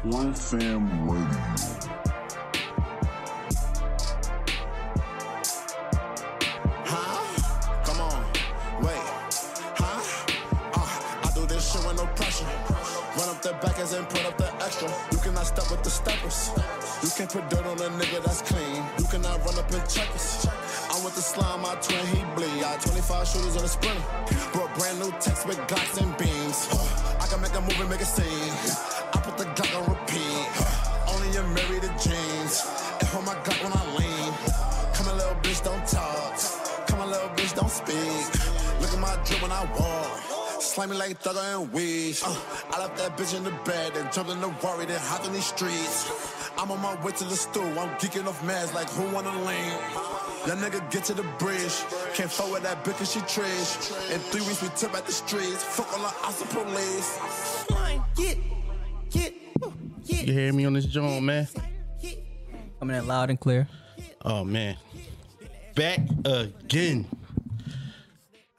One Fam Radio. The backers and put up the extra. You cannot step with the steppers. You can't put dirt on a nigga that's clean. You cannot run up in checkers. I'm with the slime, my twin, he bleed. I 25 shooters on a sprinter. Brought brand new text with Glocks and beams. I can make a movie, make a scene. I put the Glock on repeat. Only you married the jeans. And hold my Glock when I lean. Come a little bitch, don't talk. Come a little bitch, don't speak. Look at my drip when I walk. Slime me like Thugger and Weeds. I left that bitch in the bed and jumped in the worry, then hopped in these streets. I'm on my way to the stool. I'm geeking off mads like who wanna lean? That nigga get to the bridge. Can't fuck with that bitch cause she trash. In 3 weeks we tip at the streets. Fuck all the awesome police. You hear me on this joint, man? Coming in loud and clear. Oh, man. Back again.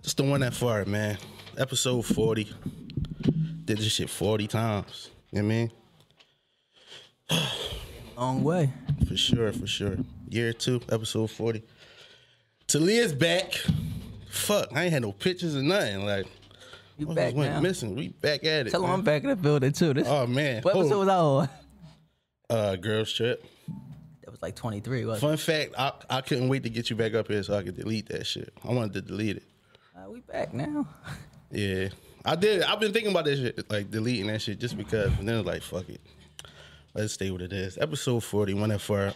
Just the one that far, man. Episode 40. Did this shit 40 times. You know what I mean? Long way. For sure. Year 2, episode 40. Talia's back. Fuck, I ain't had no pictures or nothing. Like, you back went now. missing. We back at it. Tell them I'm back in the building too. Oh, man. What episode was I on? Girls Trip. That was like 23, wasn't Fun fact, I couldn't wait to get you back up here so I could delete that shit. I wanted to delete it. We back now. Yeah, I did. I've been thinking about that shit, like deleting that shit just because. And then it was like, fuck it. Let's stay with it is. Episode 40, one that far.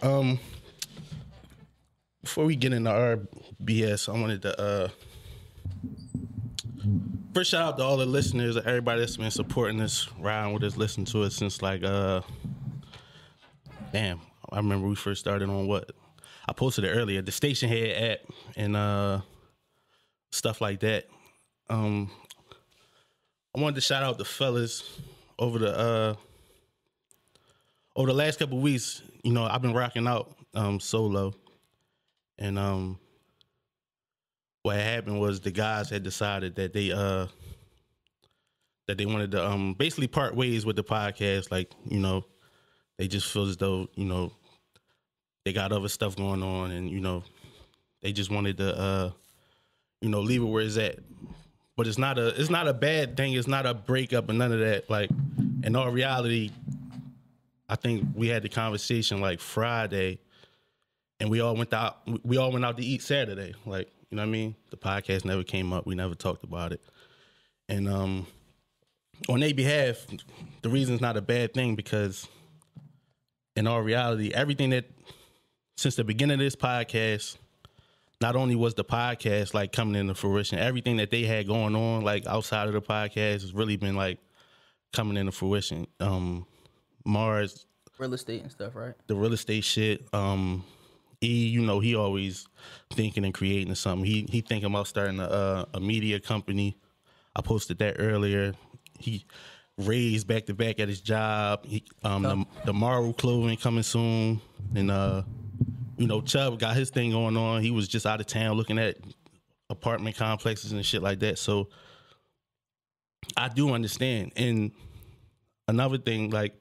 Before we get into our BS, I wanted to first shout out to all the listeners, everybody that's been supporting us, riding with us, listening to us since like damn. I remember we first started on what? I posted it earlier, the Station Head app and stuff like that. I wanted to shout out the fellas over the last couple of weeks. You know, I've been rocking out solo, and what happened was the guys had decided that they wanted to basically part ways with the podcast. Like, you know, they just feel as though, you know, they got other stuff going on, and you know, they just wanted to you know, leave it where it's at. But it's not a bad thing. It's not a breakup and none of that. Like, in all reality, I think we had the conversation like Friday, and we all went out to eat Saturday. Like, you know what I mean? The podcast never came up. We never talked about it. And on their behalf, the reason it's not a bad thing because in all reality, everything that since the beginning of this podcast, not only was the podcast like coming into fruition, everything that they had going on like outside of the podcast has really been like coming into fruition. Mars, real estate and stuff, right? The real estate shit. You know, he always thinking and creating something. He thinking about starting a media company. I posted that earlier. He raised back to back at his job. The Marvel clothing coming soon, and you know, Chubb got his thing going on. He was just out of town looking at apartment complexes and shit like that. So I do understand. And another thing, like,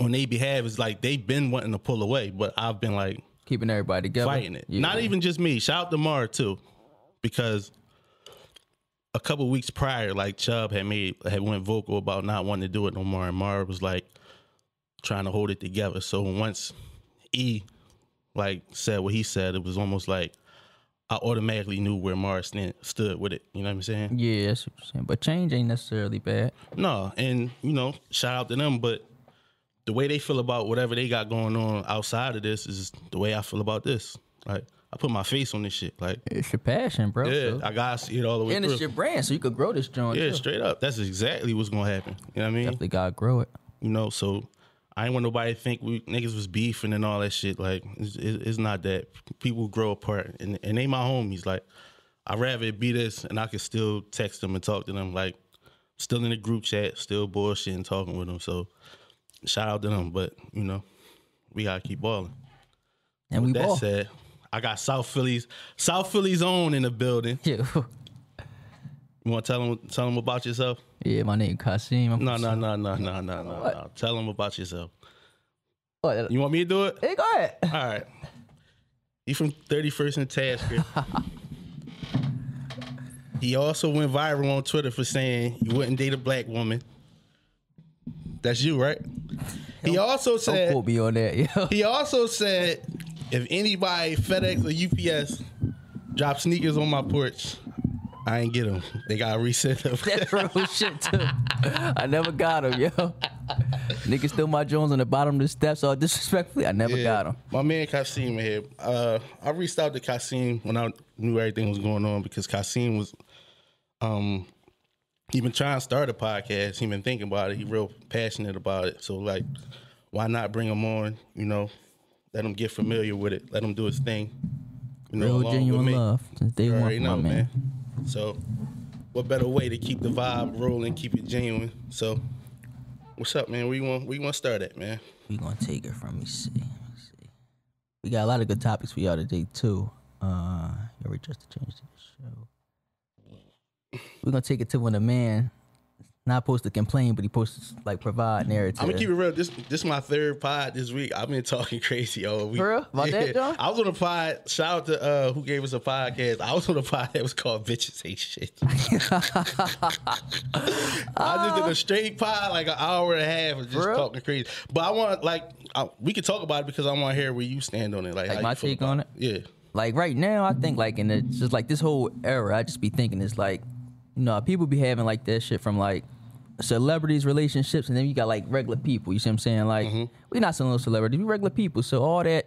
on their behalf is like they've been wanting to pull away, but I've been like keeping everybody together, fighting it. Yeah. Not even just me. Shout out to Mar too, because a couple weeks prior, like Chubb had went vocal about not wanting to do it no more, and Mar was like trying to hold it together. So once E like said what he said, it was almost like I automatically knew where Mars stood with it. You know what I'm saying? Yeah, that's what you're saying. But change ain't necessarily bad. No, and you know, shout out to them, but the way they feel about whatever they got going on outside of this is the way I feel about this. Like, I put my face on this shit. Like, it's your passion, bro. Yeah, so. I gotta see it all the way and through. It's your brand, so you could grow this joint. Yeah, too. Straight up. That's exactly what's gonna happen. You know what I mean? Definitely gotta grow it. You know, so I ain't want nobody to think we niggas was beefing and all that shit. Like, it's not that. People grow apart, and they my homies. Like, I'd rather it be this, and I could still text them and talk to them. Like, still in the group chat, still bullshitting, talking with them. So, shout out to them. But, you know, we gotta keep balling. And with we that ball. said, I got South Philly's own in the building. Yeah. You want to tell them about yourself? Yeah, my name Kasim. No. Tell them about yourself. What? You want me to do it? Hey, go ahead. All right. He from 31st and Tasker. He also went viral on Twitter for saying you wouldn't date a black woman. That's you, right? He also said, don't quote me on that, yo. He also said, if anybody, FedEx or UPS, drop sneakers on my porch, I ain't get them. They got to reset them. That's real shit, too. I never got them, yo. Niggas steal my Jones on the bottom of the steps all disrespectfully. I never got them. My man Kasim here. I reached out to Kasim when I knew everything was going on because Kasim was, he been trying to start a podcast. He been thinking about it. He real passionate about it. So, like, why not bring him on, you know, let him get familiar with it. Let him do his thing. You know, Real genuine love since day one, my man. So, what better way to keep the vibe rolling, keep it genuine? So, what's up, man? Where you want to start at, man? We gonna take it from me. See. We got a lot of good topics for y'all today too. You're just to change the show. We're gonna take it to when a man not supposed to complain, but he supposed to like provide narrative. I'm gonna keep it real. This is my third pod this week. I've been talking crazy all week. For real? About that, John? I was on a pod. Shout out to who gave us a podcast. I was on a pod that was called Bitches Hate Shit. I just did a straight pod, like an hour and a half of just talking crazy. But I want we could talk about it because I want to hear where you stand on it. Like how my you feel take on it? Yeah. Like right now, I think like in the just like this whole era, I just be thinking it's like, you know, people be having like that shit from like celebrities, relationships, and then you got like regular people. You see what I'm saying? Like we not some little celebrities, we regular people. So all that,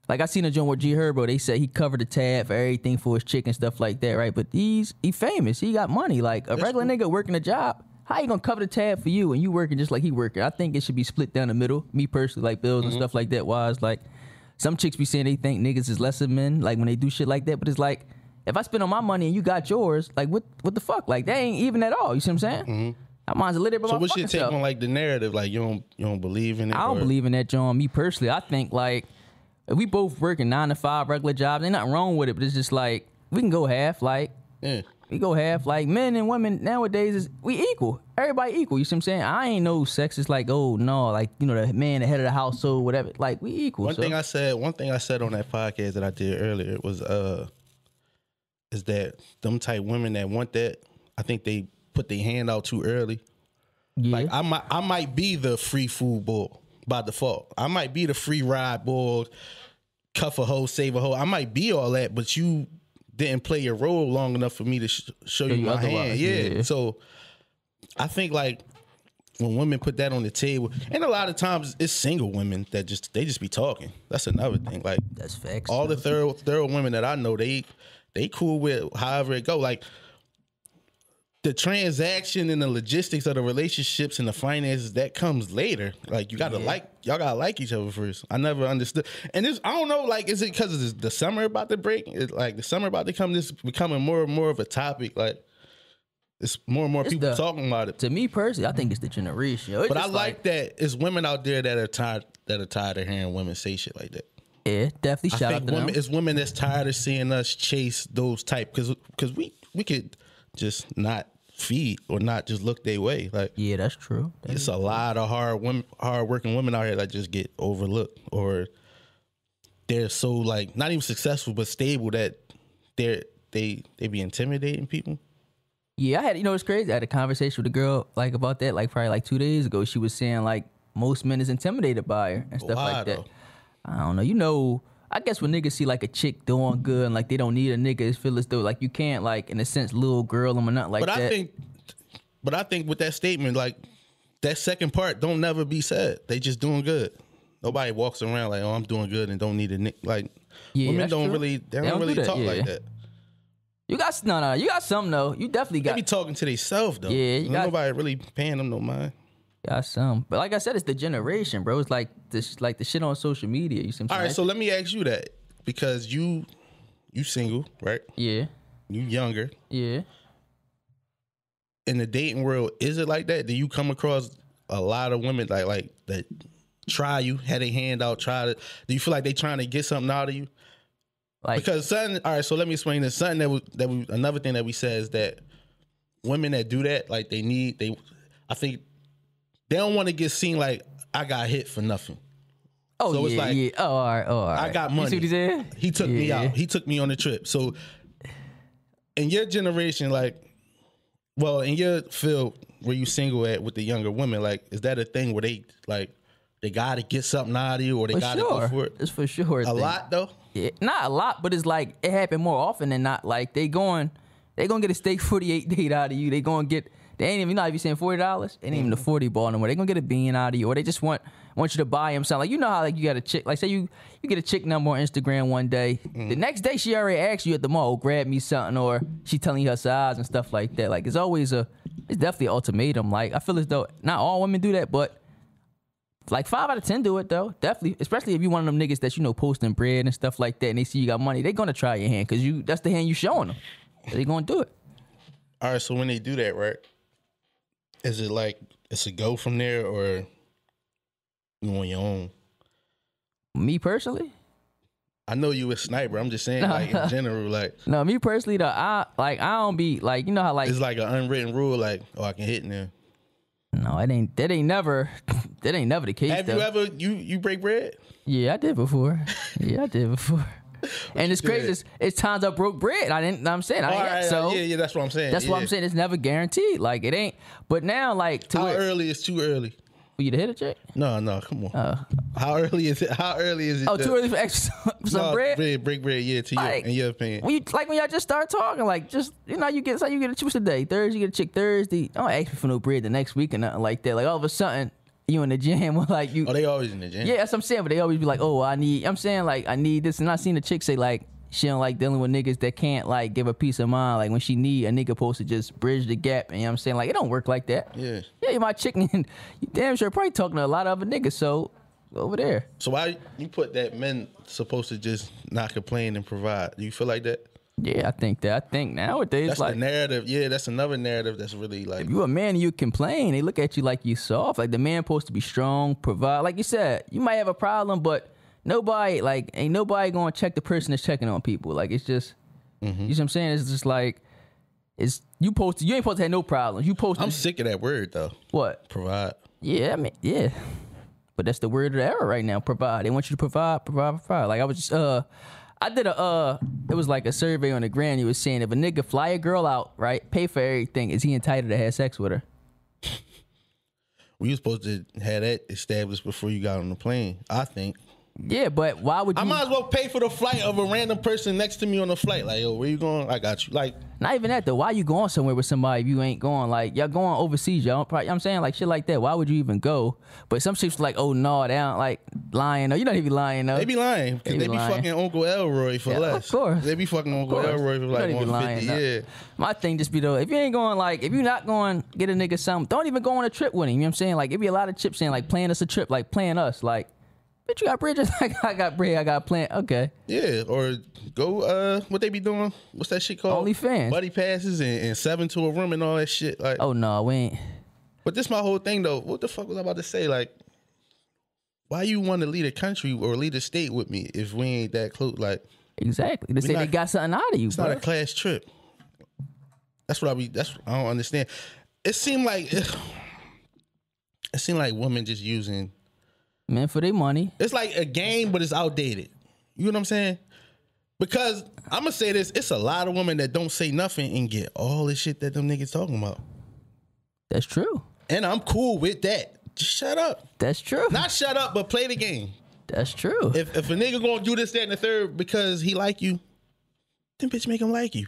like I seen a joint with G Herbo. They said he covered the tab for everything for his chick and stuff like that, right? But he famous. He got money. Like a regular nigga working a job, how you gonna cover the tab for you and you working just like he working? I think it should be split down the middle. Me personally, like bills and stuff like that. Wise, like some chicks be saying they think niggas is lesser men, like when they do shit like that. But it's like if I spend on my money and you got yours, like what the fuck? Like that ain't even at all. You see what I'm saying? I might as well live it. So what's your take on like the narrative? Like you don't believe in it? I don't believe in that, John. Me personally, I think like if we both working 9 to 5 regular jobs, ain't nothing wrong with it. But it's just like we can go half. Like we go half. Like men and women nowadays we equal. Everybody equal. You see what I'm saying? I ain't no sexist. Like oh no, like you know the man, the head of the household, whatever. Like we equal. One thing I said on that podcast that I did earlier was is that them type women that want that, I think they put their hand out too early. Yeah. Like I might be the free food bull by default. I might be the free ride bull, cuff a hoe, save a hoe. I might be all that, but you didn't play your role long enough for me to show you my hand. Yeah. So I think like when women put that on the table, and a lot of times it's single women that just be talking. That's another thing. Like that's facts. All the thorough women that I know, they cool with however it go. Like the transaction and the logistics of the relationships and the finances that comes later. Like y'all gotta like each other first. I never understood. And I don't know, like, is it because the summer about to break? It's like the summer about to come. This becoming more and more of a topic. Like it's more and more people talking about it. To me personally, I think it's the generation. But I like that it's women out there that are tired of hearing women say shit like that. Yeah, definitely. Shout out to them. It's women that's tired of seeing us chase those type because we could just not feed or not just look their way. Like yeah, that's true. It's a lot of hard working women out here that just get overlooked, or they're so like not even successful but stable that they be intimidating people. Yeah, I had it's crazy. I had a conversation with a girl like about that like probably like 2 days ago. She was saying like most men is intimidated by her and stuff like that. I don't know. I guess when niggas see like a chick doing good and like they don't need a nigga, it feel as though like you can't like in a sense little girl them or nothing like that. But I think with that statement, like that second part don't never be said. They just doing good. Nobody walks around like, oh, I'm doing good and don't need a nigga. Like women don't really talk like that. You got you got something though. You definitely got. They be talking to themselves though. Yeah, nobody really paying them no mind. Got some, but like I said, it's the generation, bro. It's like this, like the shit on social media. You see what I'm saying? All right, so let me ask you that because you single, right? Yeah. You younger. Yeah. In the dating world, is it like that? Do you come across a lot of women like that try you, had a hand out, do you feel like they trying to get something out of you? Like because something. All right, so let me explain this. Something another thing that we said is that women that do that, like I think they don't want to get seen like I got hit for nothing. Oh, so yeah, it's like, yeah. Oh, all right, I got money. You see what he said? He took me out. He took me on the trip. So in your generation, like, well, in your field where you single at with the younger women, like, is that a thing where they got to get something out of you or they got to go for it? It's for sure. A lot, though? Yeah, not a lot, but it's like it happened more often than not. Like they gonna get a steak 48 date out of you. They ain't even, if you saying $40, it ain't even the 40 ball no more. They gonna get a bean out of you, or they just want you to buy them something. Like, you know how like you got a chick, like say you get a chick number on Instagram one day, the next day she already asked you at the mall, grab me something, or she telling you her size and stuff like that. Like it's definitely an ultimatum. Like I feel as though not all women do that, but like 5 out of 10 do it though. Definitely, especially if you one of them niggas that posting bread and stuff like that, and they see you got money, they gonna try your hand because that's the hand you showing them. So they gonna do it. All right, so when they do that, right? Is it like it's a go from there, or you on your own? Me personally, I know you a sniper. I'm just saying, like in general, like. No, me personally though, I don't be like, you know how like it's like an unwritten rule, like, oh, I can hit now. No, that ain't never the case. Have though. you ever you break bread? Yeah, I did before. And it's crazy. It's times I broke bread. I didn't. I'm saying. Yeah, that's what I'm saying. That's what I'm saying. It's never guaranteed. Like it ain't. But now, like how early is too early? For you to hit a chick? No, come on. How early is it? Oh, too early for some bread? Break bread, yeah, in your opinion. When y'all just start talking, like just you get a chick today. Thursday, you get a chick Thursday. Don't ask me for no bread the next week or nothing like that. Like all of a sudden, you in the gym, like you. Oh, they always in the gym. Yeah, that's what I'm saying. But they always be like, oh, I need this, and I seen the chick say like she don't like dealing with niggas that can't like give her peace of mind. Like when she need a nigga supposed to just bridge the gap. And you know what I'm saying? Like it don't work like that. Yeah. Yeah, you're my chicken. You damn sure probably talking to a lot of other niggas. So over there. So why you put that men supposed to just not complain and provide? Do you feel like that? Yeah, I think nowadays that's like the narrative. Yeah, that's another narrative that's really like. If you a man and you complain, they look at you like you soft. Like the man supposed to be strong, provide. Like you said, you might have a problem, but ain't nobody gonna check the person that's checking on people. Like it's just, you know what I'm saying? It's just like, you ain't supposed to have no problems. I'm sick of that word though. What? Provide. Yeah, I mean, yeah. But that's the word of the era right now. Provide. They want you to provide. Like I was just, I did it was like a survey on the gram. He was saying if a nigga fly a girl out, right, pay for everything, is he entitled to have sex with her? Well, you supposed to have that established before you got on the plane, I think. Yeah, but why would you? I might as well pay for the flight of a random person next to me on the flight. Like, yo, where you going? I got you. Like, not even that though. Why you going somewhere with somebody if you ain't going? Like, y'all going overseas, y'all. You know what I'm saying? Like shit like that. Why would you even go? But some chicks like, oh no, they don't like lying. No, you don't even lying though. They be lying because they be fucking Uncle Elroy for less. Of course, they be fucking Uncle Elroy for like 150. Yeah. My thing just be though, if you ain't going, like, if you not going get a nigga something, don't even go on a trip with him. You know what I'm saying? Like, it be a lot of chips saying like, plan us a trip, like plan us, like. Bitch, you got bread? Just like I got bread, I got plant. Okay. Yeah, or go, what they be doing? What's that shit called? OnlyFans. Buddy passes and 7 to a room and all that shit. Like, oh, no, we ain't. But this my whole thing, though. What the fuck was I about to say? Like, why you want to lead a country or lead a state with me if we ain't that close? Like, exactly. They say they got something out of you, It's not a class trip. That's what I don't understand. It seemed like women just using men for their money. It's like a game, but it's outdated. You know what I'm saying? Because I'm going to say this, it's a lot of women that don't say nothing and get all this shit that them niggas talking about. That's true. And I'm cool with that. Just shut up. That's true. Not shut up, but play the game. That's true. If a nigga going to do this, that, and the third because he like you, then bitch make him like you.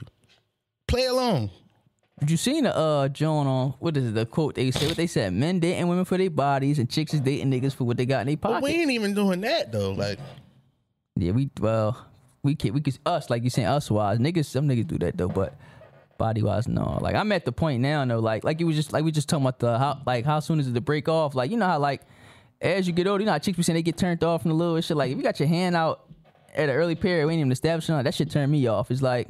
Play along. Did you seen the Joan on, what is it, the quote they said? What they said, men dating women for their bodies and chicks is dating niggas for what they got in their pockets. But we ain't even doing that though. Like, yeah, we could us, like you saying, us wise niggas. Some niggas do that though, but body wise, no. Like I'm at the point now, though. Like it was just like we just talking about how soon is it to break off? Like you know how like as you get older, you know how chicks be saying they get turned off from the little shit. Like if you got your hand out at an early period, we ain't even established on that shit turn me off. It's like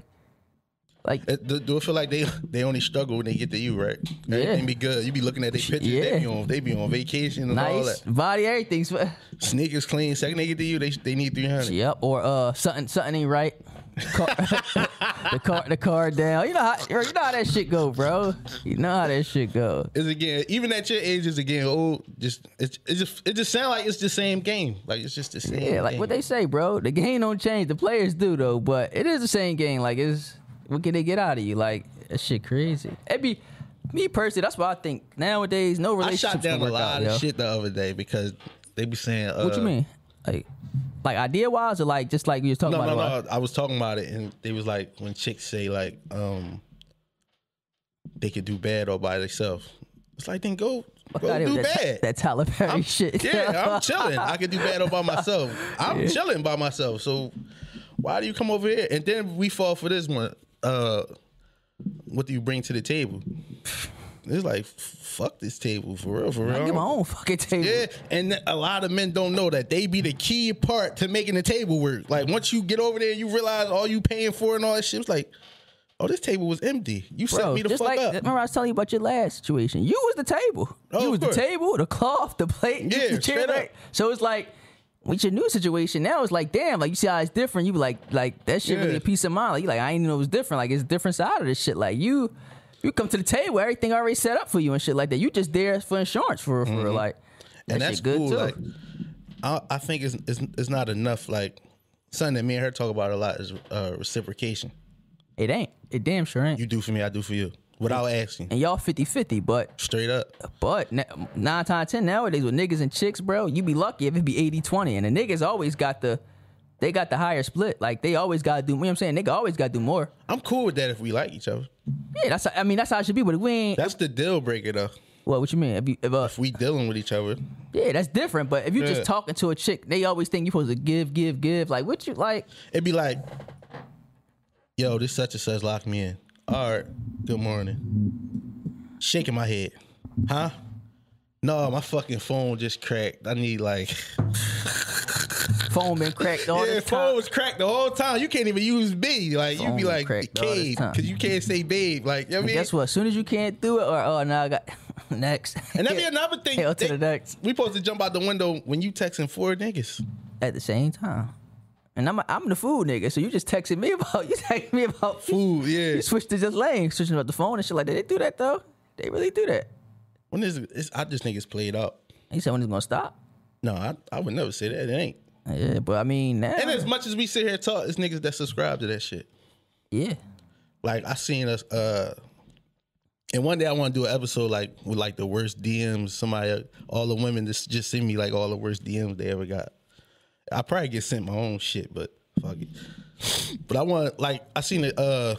Like, do it feel like they only struggle when they get to you, right? Yeah. Everything be good. You be looking at their pictures. Yeah. They be on vacation and all nice that. body, everything's. Sneakers clean. Second they get to you, they need 300. Yep. Or something ain't right. The car down. You know how that shit go, bro. You know how that shit go. It's again, even at your age, it's again old. It just sounds like it's the same game. Like it's just the same. Yeah, like game. what they say, bro. The game don't change. The players do though, but it is the same game. Like what can they get out of you? Like that shit crazy. It be me personally. That's why I think nowadays no relationships. I shot down can a work lot out, of shit the other day because they be saying. What you mean? Like idea wise, or like just like we was talking about? No. I was talking about it, and they was like when chicks say like they could do bad all by themselves. It's like then go do bad. That Tyler Perry shit. Yeah, I'm chilling. I can do bad all by myself. I'm chilling by myself. So why do you come over here? And then we fall for this one. What do you bring to the table? It's like, fuck this table, for real. I get my own fucking table. Yeah, and a lot of men don't know that they be the key part to making the table work. Like, once you get over there, you realize all you paying for and all that shit. It's like, oh, this table was empty. You set me the fuck up. Remember I was telling you about your last situation. You was the table. Oh, you was of the course. table, the cloth, the plate, Yeah, the chair. straight up. Right? So it's like, with your new situation now, it's like, damn, like you see how it's different. You be like that shit really a peace of mind. Like you like, I ain't know it was different. Like it's a different side of this shit. Like you come to the table, everything already set up for you and shit like that. You just there for insurance for real. Like that And that's shit good cool. too. Like, I think it's not enough. Like, something that me and her talk about a lot is reciprocation. It ain't. It damn sure ain't. You do for me, I do for you. Without asking. And y'all 50-50, but Straight up. 9 times out of 10 nowadays with niggas and chicks, bro, you be lucky if it be 80-20. And the niggas always got the higher split. Like they always gotta do, you know what I'm saying? Nigga always gotta do more. I'm cool with that if we like each other. Yeah, that's how it should be, but if we ain't. That's the deal breaker though. What you mean? If we dealing with each other. Yeah, that's different. But if you just talking to a chick, they always think you supposed to give. Like what you like? It'd be like, yo, this such and such locked me in. All right, good morning. Shaking my head. Huh? No, my fucking phone just cracked. I need like... Phone been cracked all the time. phone was cracked the whole time. You can't even use B. Like, you be like, Cade, because you can't say babe. Like, you know what I mean? Guess what? As soon as you can't do it, or no, I got... Next. And that'd be another thing. Hell to the next. We supposed to jump out the window when you texting 4 niggas. At the same time. And I'm the food nigga, so you just texting me about Food, yeah. You switched to just laying, switching about the phone and shit like that. They do that though. They really do that. When is it? I just think it's played out. He said when it's gonna stop. No, I would never say that. It ain't. Yeah, but I mean now. And as much as we sit here talk, it's niggas that subscribe to that shit. Yeah. Like I seen us. And one day I want to do an episode like with like the worst DMs. Somebody, all the women just send me like all the worst DMs they ever got. I probably get sent my own shit, but fuck it. But I want like I seen a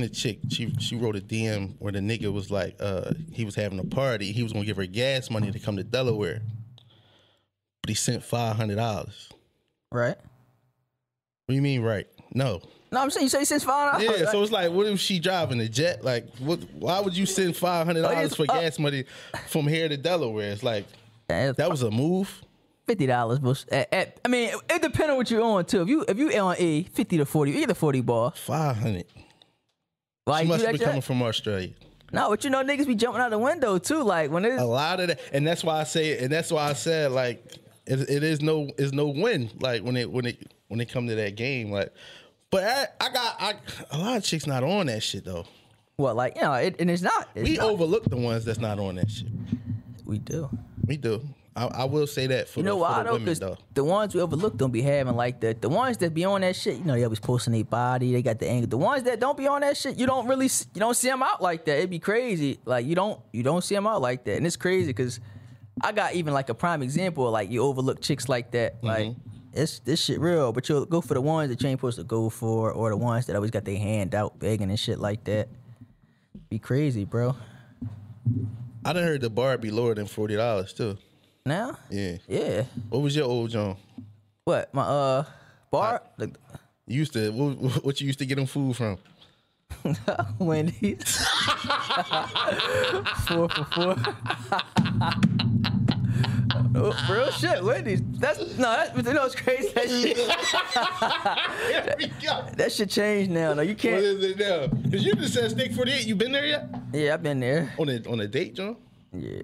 chick. She wrote a DM where the nigga was like, he was having a party. He was gonna give her gas money to come to Delaware, but he sent $500. Right. What do you mean, right? No, I'm saying you say since $5. Yeah, so it's like, what if she driving a jet? Like, why would you send $500 for gas money from here to Delaware? It's like that was a move. $50, but I mean, it depends on what you're on too. If you on a 50 to 40, you get the 40 ball. 500. Like, she must be coming from Australia. No, but you know niggas be jumping out the window too. Like when it's a lot of that, and that's why I say, and that's why I said like it is no win. Like when it come to that game, like. But I a lot of chicks not on that shit though. What, like, you know, and it's not. We overlook the ones that's not on that shit. We do. I will say that for why though? Because the ones we overlook don't be having like the ones that be on that shit. You know, they always posting their body. They got the angle. The ones that don't be on that shit, you don't see them out like that. It'd be crazy. Like you don't see them out like that, and it's crazy because I got even like a prime example of like you overlook chicks like that. Like this shit real, but you'll go for the ones that you ain't supposed to go for, or the ones that always got their hand out begging and shit like that. Be crazy, bro. I done heard the bar be lower than $40 too. Now? Yeah. What was your old John? What? My bar? You used to what you used to get them food from? Wendy's. 4 for $4. Real shit, Wendy's. It's crazy. That shit. Here we go. That shit changed now. No, you can't. What is it now? Cause you just said steak 48. You been there yet? Yeah, I've been there. On a date, John? Yeah.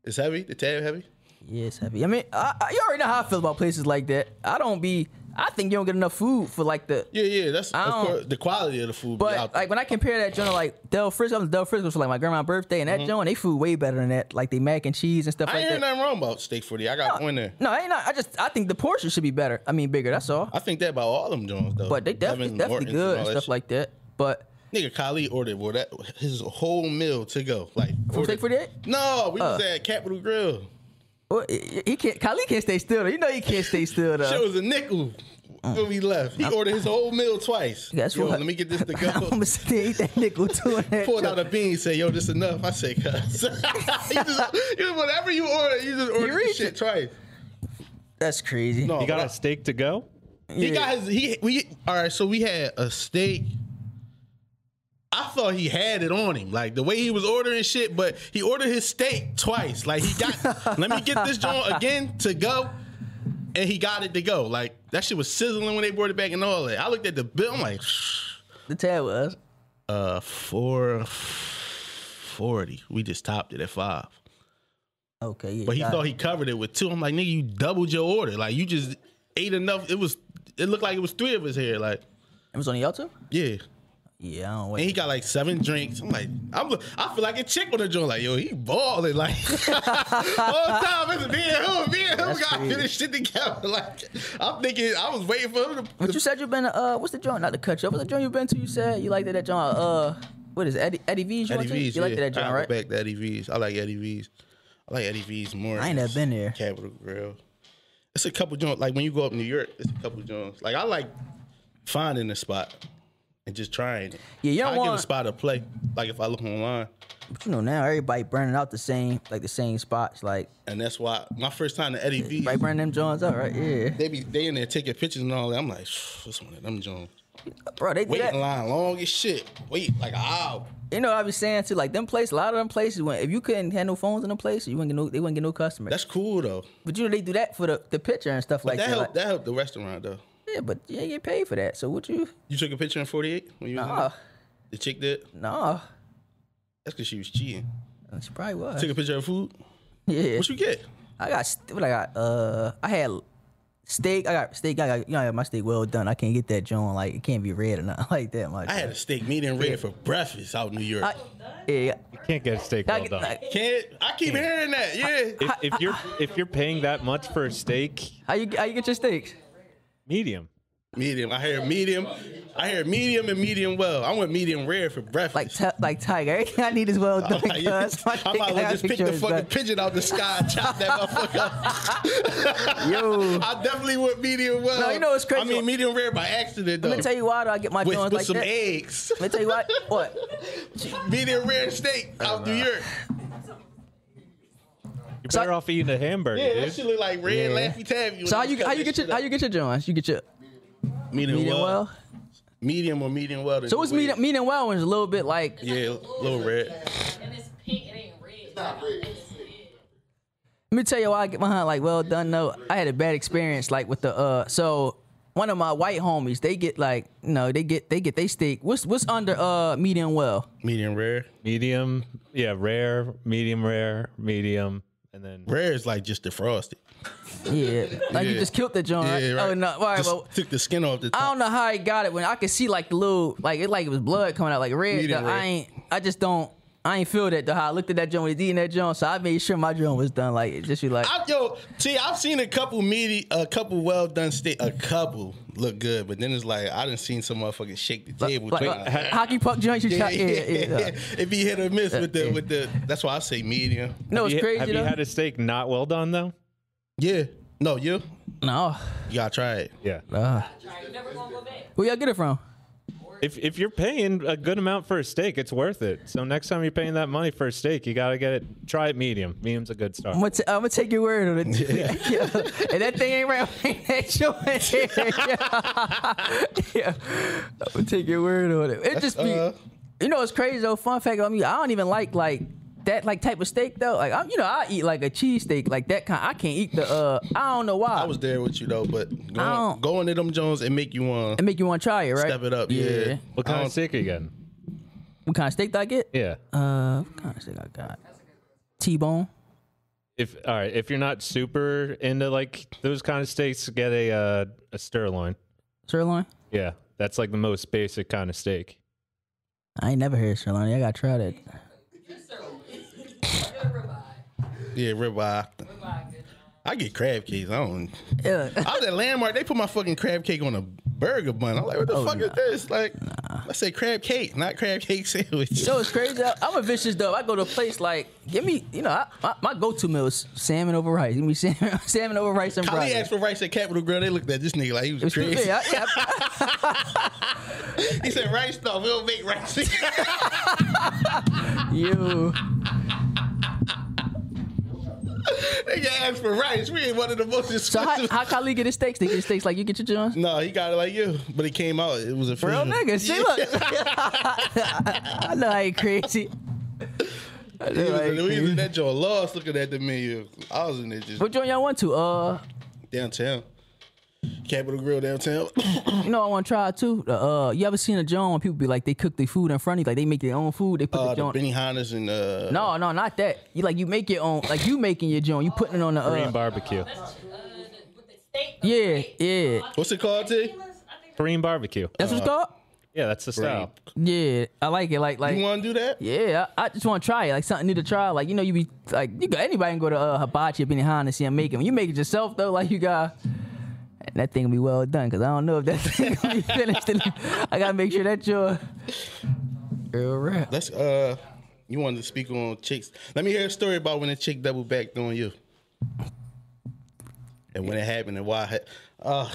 It's heavy. The tab heavy. Yeah, it's heavy. I mean, you already know how I feel about places like that. I think you don't get enough food for like the. Yeah. That's of course, the quality of the food. But be out there. like when I compare that joint to like Del Frisco, I was Del Frisco for like my grandma's birthday, and that joint, they food way better than that. Like they mac and cheese and stuff I like ain't that. heard nothing wrong about steak 48. I got one there. No, I ain't not. I think the portion should be better. I mean, bigger. That's all. I think that about all them joints though. But they definitely good and stuff like that. But nigga, Khalid ordered his whole meal to go. Like from steak 48? No, we was at Capitol Grill. Well, he can't. Khalid can't stay still. You know he can't stay still though. Shit was a nickel when we left. He ordered his whole meal twice. That's yo, what, let me get this to go. I'm gonna stay eat that nickel too. Pulled out a bean, said, "Yo, this enough." I said, "Cuz." Whatever you order, you just order the shit twice. That's crazy. No, you got a steak to go? He got his. All right. So we had a steak. I thought he had it on him, like the way he was ordering shit, but he ordered his steak twice. Like he got, let me get this joint again to go, and he got it to go. Like that shit was sizzling when they brought it back and all that. I looked at the bill, I'm like, the tab was $4.40. We just topped it at $5. Okay, yeah. But he thought he covered it with $2. I'm like, nigga, you doubled your order. Like you just ate enough. It looked like it was 3 of us here. Like it was on y'all too? Yeah. Yeah, I don't wait. And he got like 7 drinks. I'm like, I feel like a chick on the joint. Like, yo, he balling. Like, all the time, it's me and him got to get this shit together. Like, I'm thinking, I was waiting for him to. But you said you've been to, what's the joint? Not to cut you off. What's the joint you've been to? You said you liked that joint. What is it? Eddie V's? Eddie V's. You liked that joint, right? Back to Eddie V's. I like Eddie V's. I like Eddie V's more. I ain't never been there. Capitol Grill. It's a couple joints. Like, when you go up New York, it's a couple joints. Like, I like finding a spot and just trying it. Yeah, you don't give a spot to play. Like if I look online. But you know now everybody burning out the same spots. Like, and that's why my first time to Eddie V's. Everybody burning them joints out, right? Yeah. They in there taking pictures and all that. I'm like, this one of them joints. Bro, they do wait that. in line long as shit. Wait like an hour. You know, I be saying too, like them places, a lot of them places, if you couldn't have no phones in them places, they wouldn't get no customers. That's cool though. But you know they do that for the picture and stuff like that. That helped the restaurant though. Yeah, but you ain't get paid for that. So what you? You took a picture in 48 when you was Nah. The chick did? Nah. That's because she was cheating. She probably was. Took a picture of food? Yeah. What you get? I had steak. I got my steak well done. I can't get that joint, like it can't be red or nothing like that. I had a steak medium rare for breakfast out in New York. Yeah. You can't get a steak well done. I keep hearing that. Yeah. If you're paying that much for a steak, how you get your steaks? Medium. Medium. I heard medium and medium well. I want medium rare for breakfast. Like Tiger. Everything I need is well done. I might just pick the fucking pigeon out the sky and chop that motherfucker. Yo. I definitely want medium well. No, you know what's crazy? I mean medium rare by accident though. Let me tell you why I get my joints with like some that. eggs. Let me tell you why. What? Medium rare steak out New York. You're better off eating a hamburger. Yeah, dude. that shit look like red Laffy Taffy. So how you get your joints? You get your medium well. well. Medium or medium well. So what's medium well when it's a little bit like a little red. And it's pink, it ain't red. It's not red. Let me tell you why I get mine like well done. No, I had a bad experience like with the so one of my white homies, they get like they get they steak. What's under medium well? Medium rare. Medium, yeah, rare, medium, and then Rare is like just defrosted. Yeah, like you just killed the joint. Yeah, right? right. Oh no, all right, Just well, took the skin off the top. I don't know how he got it when I could see like the little like it was blood coming out like red. Medium rare. I ain't feel that though. How I looked at that joint when he's eating that joint, so I made sure my joint was done. Like it just be like, I've seen a couple well done steak, a couple look good, but then it's like I done seen some motherfuckers shake the table. hockey puck joints. Yeah. It be hit or miss with the. That's why I say medium. No, it's crazy. Have you had a steak not well done though? Yeah. No, you No. You gotta try it. Yeah. You never gonna go back. Where y'all get it from? If you're paying a good amount for a steak, it's worth it. So next time you're paying that money for a steak, you gotta try it medium. Medium's a good start. I'm gonna take your word on it. Yeah. And that thing ain't right. That joint. Yeah. I'm gonna take your word on it. It just be. You know what's crazy though? Fun fact about me, I don't even like that like type of steak though, like I eat like a cheesesteak, like that kind. I can't eat the. I don't know why. I was there with you though, but going to them Jones and make you want. It make you want to try it, right? Step it up, yeah. What kind of steak are you getting? What kind of steak do I get? Yeah. What kind of steak I got? T-bone. If you're not super into like those kind of steaks, get a sirloin. Sirloin. Yeah, that's like the most basic kind of steak. I ain't never heard sirloin. I gotta try that. Yeah, ribeye. I get crab cakes. I don't. Yeah. I was at Landmark. They put my fucking crab cake on a burger bun. I'm like, what the fuck is this? Like, I say crab cake, not crab cake sandwich. So it's crazy. I'm a vicious dog. I go to a place like, give me, my go-to meal is salmon over rice. Give me salmon over rice and Kali broccoli. asked for rice at Capitol Grill. They looked at this nigga like he was crazy. Yeah. He said rice stuff. We don't make rice. You. Nigga asked for rice. We ain't one of the most So expensive. how Kali get his steaks? They get his steaks like you get your Johns? No, he got it like you, but it came out. It was a Real nigga. See, look. I know I ain't crazy. We was in that joint lost looking at the menu. I was in there just What joint y'all want to? downtown. Capitol Grill downtown. You know I want to try it too. You ever seen a joint when people be like they cook their food in front of you, like they make their own food, they put the The joint. Benihana's and No, not that. You make your own, like you making your joint, you putting it on the Korean barbecue. Yeah. what's it called, T? Korean barbecue. That's what it's called. Yeah, that's the style. Yeah, I like it. Like You want to do that? yeah, I just want to try it, like something new to try. Like you be like anybody can go to Hibachi or Benihana and see them make it. When you make it yourself though, like you got. And that thing will be well done, because I don't know if that thing will be finished. I got to make sure that's your real rap. Let's you wanted to speak on chicks. Let me hear a story about when a chick double backed on you. And when it happened and why. I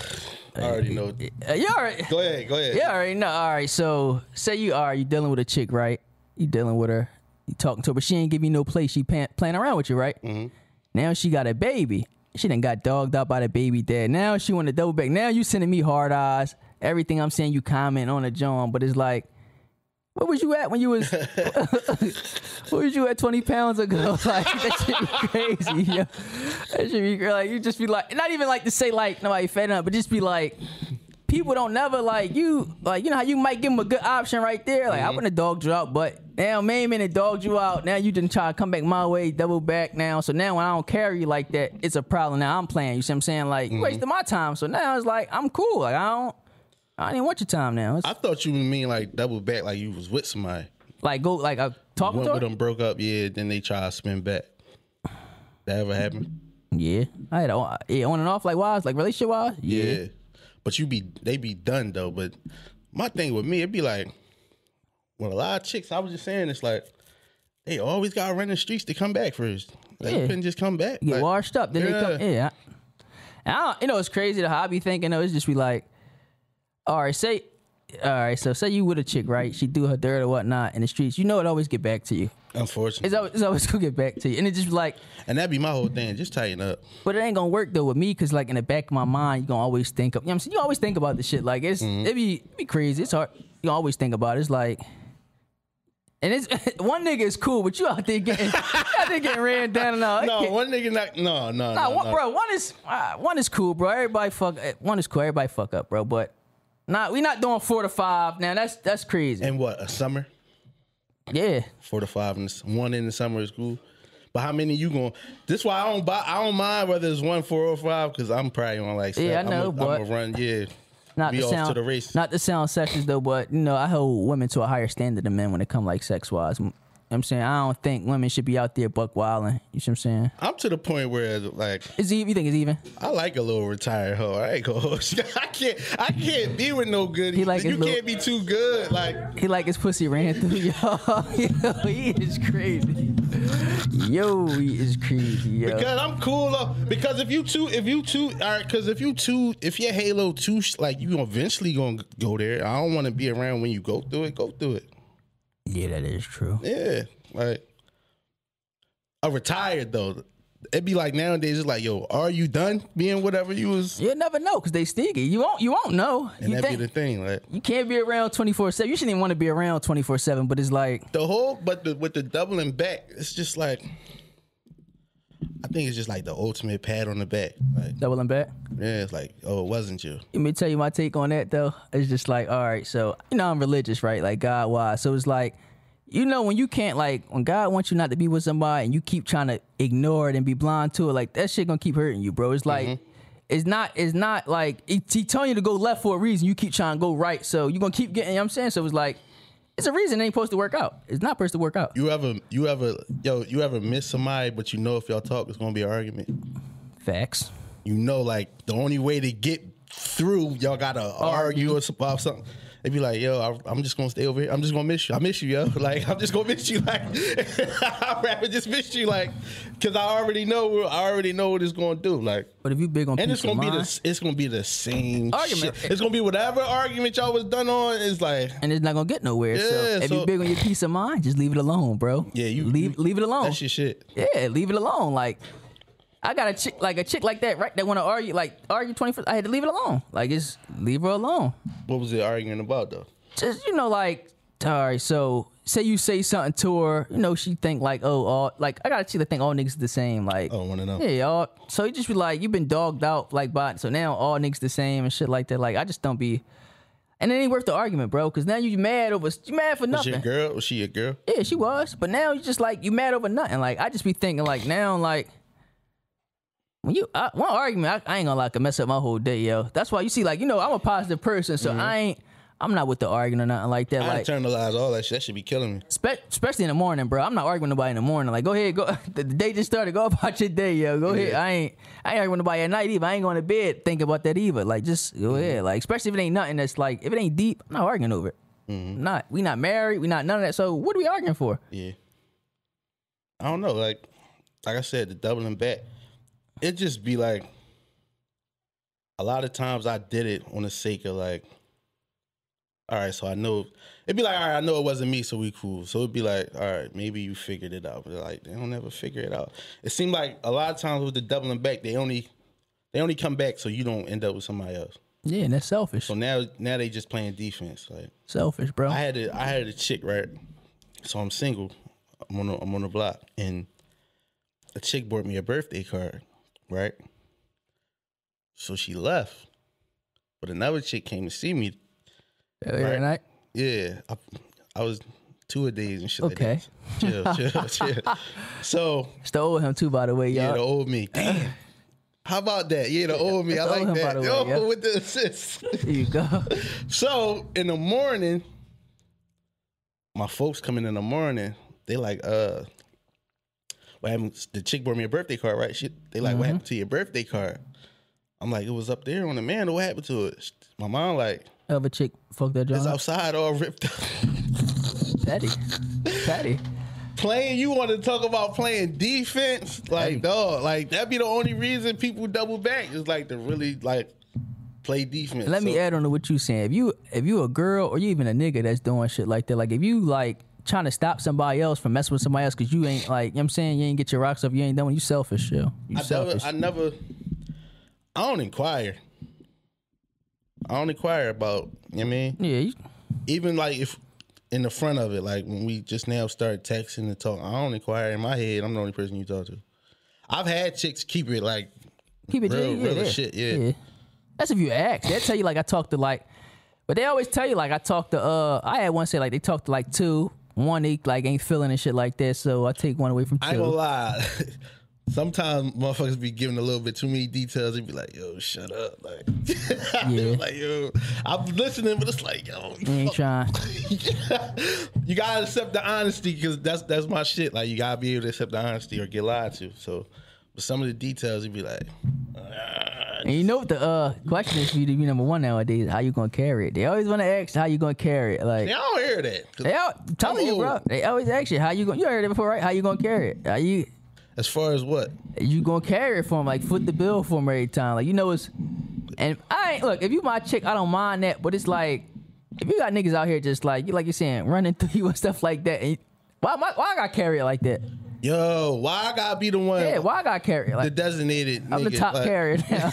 already know. You already. Go ahead. Yeah, already know. All right, so say you dealing with a chick, right? You dealing with her, you talking to her, but she ain't give you no play. She playing around with you, right? Mm-hmm. Now she got a baby. She done got dogged out by the baby dad. Now she want to double back. Now you sending me hard eyes. Everything I'm saying, you comment on the John, but it's like, where was you at when you was? Where was you at 20 pounds ago? Like that shit be crazy. Yo. That shit be like you just be like, not even like to say like nobody fed up, but just be like, people don't never like you know how you might give them a good option right there. Like I wouldn't have dogged you out, but now main minute dogged you out. Now you didn't try to come back my way, double back now. So now when I don't carry you like that, it's a problem. Now I'm playing. You see what I'm saying? Like you wasted my time. So now it's like I'm cool. Like I didn't want your time now. I thought you mean like double back, like you was with somebody. Like go like talking Went to her? with them, broke up, yeah. Then they try to spin back. That ever happened? Yeah, I had on and off like wise, like relationship wise. Yeah. But they be done though. But my thing with me, it'd be like, when a lot of chicks, I was just saying, it's like, they always gotta run the streets to come back first. Like, you couldn't just come back. Get Like, washed up, then they come. Yeah. And it's crazy how I be thinking though. It's just be like, all right, so say you with a chick, right? She do her dirt or whatnot in the streets. You know it always get back to you. Unfortunately. It's always gonna get back to you, and it's just like. And that'd be my whole thing. Just tighten up. But it ain't gonna work though with me, cause like in the back of my mind, you gonna always think of. You know what I'm saying? You always think about this shit. Like it be crazy. It's hard. You always think about it. It's like. And it's one nigga is cool, but you out there getting ran down and all. No, one nigga not. No. Bro, one is cool, bro. Everybody fuck. One is cool. Everybody fuck up, bro. But we not doing 4 to 5 now. That's crazy. And what, a summer? Yeah. 4 to 5, and one in the summer is cool. But how many you going? This why I don't mind whether it's 1, 4, or 5, because I'm probably on like 7. Yeah, I know, I'm but gonna run. Yeah. Not Be to off sound to the race. Not to sound sexist though, but I hold women to a higher standard than men when it come like sex wise. I'm saying I don't think women should be out there buck wilding. You see what I'm saying? I'm to the point where like Is you think it's even? I like a little retired hoe. I ain't gonna. I can't be with no good. He like you his little- can't be too good. Like He like his pussy ran through y'all. Yo, he is crazy. Yo, he is crazy. Yo. because I'm cool though. Because if you too, all right. Because if your halo too, like you eventually gonna go there. I don't want to be around when you go through it. Go through it. Yeah, that is true. Yeah, like a retired though. it'd be like nowadays, it's like, yo, are you done being whatever you was? You'll never know because they stinky. You won't know. And that'd be the thing, like you can't be around 24/7. You shouldn't even want to be around 24/7. But it's like with the doubling back, it's just like, I think it's just like the ultimate pat on the back. Like, doubling back. yeah, it's like, oh, it wasn't you. Let me tell you my take on that though. It's just like, all right, so I'm religious, right? Like God wise. So it's like, when you can't, like, when God wants you not to be with somebody and you keep trying to ignore it and be blind to it, like that shit gonna keep hurting you, bro. It's like it's not like he telling you to go left for a reason. You keep trying to go right, so you're gonna keep getting. You know what I'm saying? So it's like, it's a reason it ain't supposed to work out. It's not supposed to work out. You ever miss somebody, but you know if y'all talk, it's gonna be an argument. Facts. Like the only way to get through, y'all gotta argue about something. They be like, yo, I'm just gonna stay over here. I'm just gonna miss you. I miss you, yo. Like, I'm just gonna miss you. Like, I'd rather just miss you, like, cause I already know what it's gonna do. Like, but if you big on and peace of mind, it's gonna be the same argument. shit. It's gonna be whatever argument y'all was done on. Is like, and it's not gonna get nowhere. Yeah, so if you big on your peace of mind, just leave it alone, bro. Yeah, leave it alone. That's your shit. Yeah, leave it alone. Like, I got a chick like that, right? That want to argue 24. I had to leave it alone. Like, just leave her alone. What was it arguing about though? Just like, all right. So say you say something to her, she think like, like I got a chick that think all niggas the same. Like, I want to know. Yeah, y'all. So you just be like, you been dogged out like by, so now all niggas the same and shit like that. Like, I just don't be. And it ain't worth the argument, bro, because now you mad for nothing. Was she a girl? Yeah, she was. But now you just like, you mad over nothing. Like, I just be thinking like now, like, when one argument, I ain't gonna lie, can mess up my whole day, yo. That's why you see, like, I'm a positive person, so I'm not with the arguing or nothing like that. I like, internalize all that shit. That should be killing me. Especially in the morning, bro. I'm not arguing with nobody in the morning. Like, go ahead, go. The day just started. Go about your day, yo. Go ahead. I ain't arguing with nobody at night either. I ain't going to bed thinking about that either. Like, just go ahead. Like, especially if it ain't nothing that's like, if it ain't deep, I'm not arguing over it. We not married. We not none of that. So what are we arguing for? Yeah. I don't know. Like I said, the doubling back. It just be like, a lot of times I did it on the sake of like, all right, so I know, it'd be like, all right, I know it wasn't me, so we cool. So it'd be like, all right, maybe you figured it out. But like, they don't ever figure it out. It seemed like a lot of times with the doubling back, they only come back so you don't end up with somebody else. Yeah, and that's selfish. So now they just playing defense. Like, selfish, bro. I had a chick, right? So I'm single. I'm on the block, and a chick bought me a birthday card, right? So she left, but another chick came to see me. Every night? Yeah, I was 2 a days and shit. Okay. Like that. Chill. So it's the old him too, by the way, y'all. Yeah, the old me. Damn. How about that? Yeah, the old me. I like that. Yo, with the assist. There you go. So in the morning, my folks coming in the morning. They like, what happened? The chick brought me a birthday card, right? They like, what happened to your birthday card? I'm like, it was up there on the mantle. What happened to it? My mom like, other chick fuck that joint. It's outside all ripped up. Patty. You want to talk about playing defense? Like, dog, like that'd be the only reason people double back is like to really like play defense. Let me add on to what you saying. If you a girl or you even a nigga that's doing shit like that, like if you like trying to stop somebody else from messing with somebody else because you ain't like, you know what I'm saying, you ain't get your rocks off, you ain't done, you selfish, yo. You selfish. I don't inquire. I don't inquire about, you know what I mean? Yeah. Even like if in the front of it, like when we just now started texting and talking, I don't inquire in my head. I'm the only person you talk to. I've had chicks keep it like real shit, yeah. That's if you ask. They'll tell you like I talked to like, but they always tell you like I talked to, I had one say like they talked to like 2, 1 like ain't feeling and shit like that, so I take 1 away from 2. I ain't gonna lie. Sometimes motherfuckers be giving a little bit too many details. They be like, yo, shut up. Like, yeah. Like, yo, I'm listening, but it's like, yo. You ain't trying. You gotta accept the honesty because that's my shit. Like, you gotta be able to accept the honesty or get lied to. So, but some of the details, you be like, and you know what the question is for you to be number 1 nowadays? How you gonna carry it? They always want to ask how you gonna carry it. Like, they don't hear that. I'm telling you, bro. They always ask you how you gonna. You heard it before, right? How you gonna carry it? How you? As far as what? You gonna carry it for him, like foot the bill for him every time. Like, it's, and I ain't, look, if you my chick, I don't mind that, but it's like, if you got niggas out here just like you're saying, running through you and stuff like that, and why I gotta carry it like that? Yo, why I gotta be the one? Yeah, why I got carried? The Like, designated. I'm the nigga, top like, carrier now.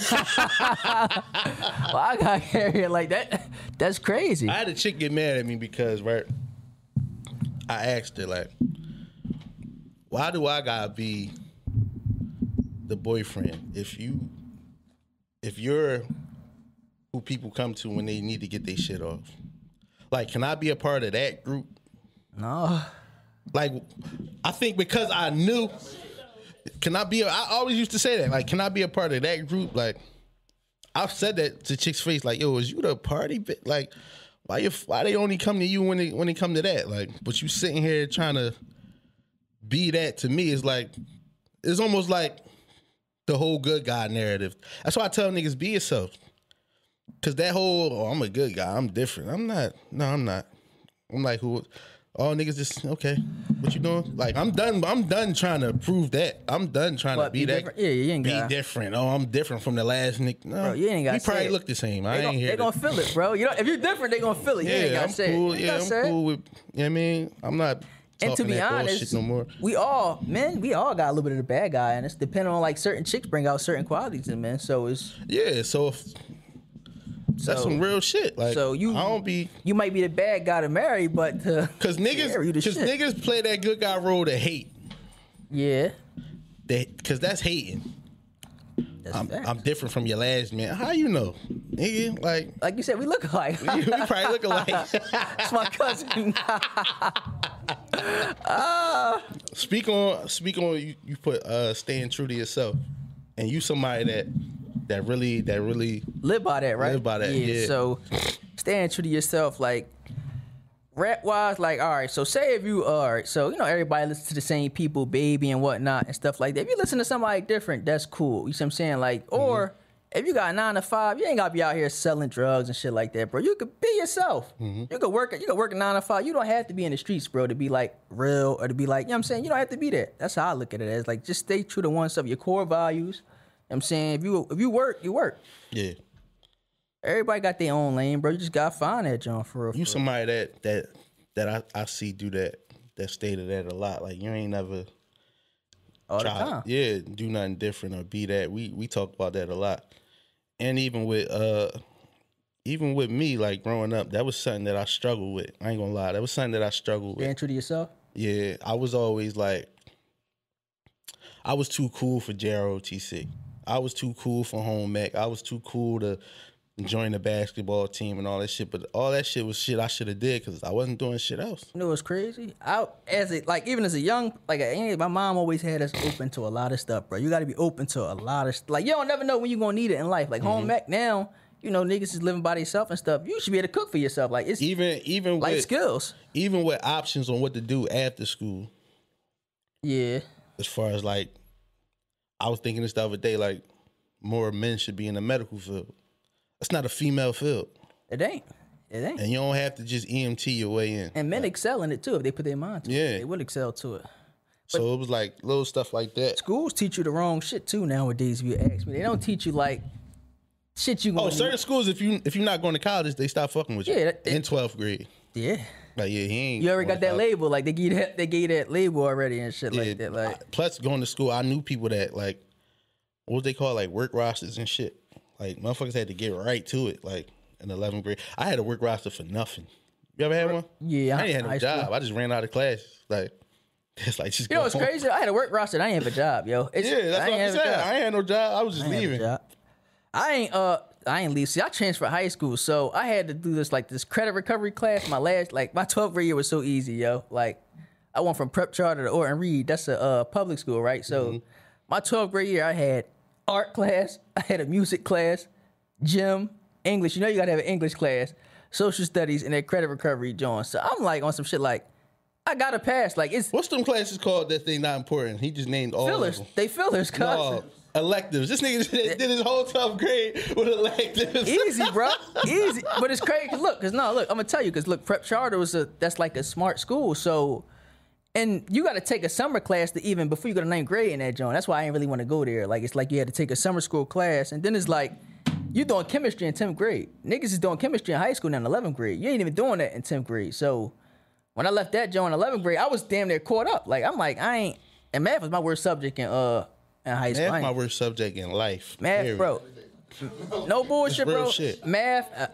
Why I got carried like that? That's crazy. I had a chick get mad at me because I asked her like, why do I gotta be the boyfriend if you're who people come to when they need to get their shit off? Like, can I be a part of that group? No. Like, I think because I knew, I always used to say that, like, can I be a part of that group? Like, I've said that to chicks' face, like, yo, is you the party bit? Like, why they only come to you when they come to that? Like, but you sitting here trying to be that to me is like, it's almost like the whole good guy narrative. That's why I tell niggas, be yourself. Cause that whole, oh, I'm a good guy, I'm different. I'm not. No, I'm not. I'm like, who? All niggas just, okay, what you doing? Like, I'm done trying to prove that. I'm done trying to be that. Different? Yeah, you ain't got. Be different. Oh, I'm different from the last nigga. No, Bro, you ain't got. We probably it. look the same. I ain't here. They gonna feel it, bro. You know, if you're different, they gonna feel it. You ain't got I'm say cool. it. Yeah, I'm cool with. You know what I mean? I'm not. And to be that honest, bullshit no more. we all got a little bit of the bad guy, and it's depending on like certain chicks bring out certain qualities in men. So it's So that's some real shit. Like, so I don't be. You might be the bad guy to marry, but Cause niggas play that good guy role to hate. Yeah. Cause that's hating. That's I'm different from your last man. How you know, nigga? Like you said, we look alike. we probably look alike. It's my cousin. Speak on. You put staying true to yourself, and you somebody that really live by that, right? Live by that. Yeah. So staying true to yourself, like rap wise, like all right. So say if you so you know everybody listens to the same people, Baby and whatnot and stuff like that. If you listen to somebody different, that's cool. You see what I'm saying? Like, or if you got a 9 to 5, you ain't gotta be out here selling drugs and shit like that, bro. You could be yourself. You could work a 9 to 5. You don't have to be in the streets, bro, to be like real or to be like, you know what I'm saying? You don't have to be that. That's how I look at it as like just stay true to oneself, your core values. You know what I'm saying? If you work, you work. Yeah. Everybody got their own lane, bro. You just gotta find that John for real. You somebody that I see do that stated that a lot. Like you ain't never all the time. Yeah, do nothing different or be that. We talk about that a lot. And even with me, like growing up, that was something that I struggled with. I ain't gonna lie. That was something that I struggled with. Staying true to yourself? Yeah. I was always like, I was too cool for JROTC. I was too cool for home ec. I was too cool to join the basketball team and all that shit. But all that shit was shit I should have did because I wasn't doing shit else. You know what's crazy? Even as a young, my mom always had us open to a lot of stuff, bro. You got to be open to a lot of stuff. Like, you don't never know when you're going to need it in life. Like, home ec now, you know, niggas is living by themselves and stuff. You should be able to cook for yourself. Like, it's even life with skills. Even with options on what to do after school. Yeah. As far as, like, I was thinking this the other day, like, more men should be in the medical field. That's not a female field. It ain't. And you don't have to just EMT your way in. And men excel in it too if they put their mind to it. Yeah. They would excel to it. So it was like little stuff like that. Schools teach you the wrong shit too nowadays. If you ask me, they don't teach you like shit you. Certain schools, if you're not going to college, they stop fucking with you. Yeah, in 12th grade. Yeah. Like he ain't. You already got that label. Like they gave you that label already and shit like that. Like plus going to school, I knew people that like what they call like work rosters and shit. Like motherfuckers had to get right to it. Like in 11th grade, I had a work roster for nothing. You ever had one? Yeah, I ain't had no job. I just ran out of class. Like it's like just. You know what's crazy? I had a work roster. And I ain't have a job, yo. That's what I'm saying. I ain't had no job. I was just leaving. I ain't leave. See, I transferred high school, so I had to do this credit recovery class. My 12th grade year was so easy, yo. Like I went from prep charter to Orton Reed. That's a public school, right? So my 12th grade year, I had art class, I had a music class, gym, English. You know you gotta have an English class, social studies, and that credit recovery joint. So I'm like on some shit like I gotta pass. Like it's what's them classes called that they not important? He just named all fillers. Of them. They fillers, cuz. No, electives. This nigga did his whole 12th grade with electives. Easy, bro. Easy. But it's crazy. Look, I'm gonna tell you, because look, prep charter that's like a smart school. So, and you got to take a summer class to even before you go to 9th grade in that joint. That's why I didn't really want to go there. Like, it's like you had to take a summer school class, and then it's like you doing chemistry in 10th grade. Niggas is doing chemistry in high school now in 11th grade. You ain't even doing that in 10th grade. So when I left that joint in 11th grade, I was damn near caught up. Like, I'm like, And math was my worst subject in high school. Math my worst subject in life. Math, period. bro. No bullshit, real bro. shit. Math,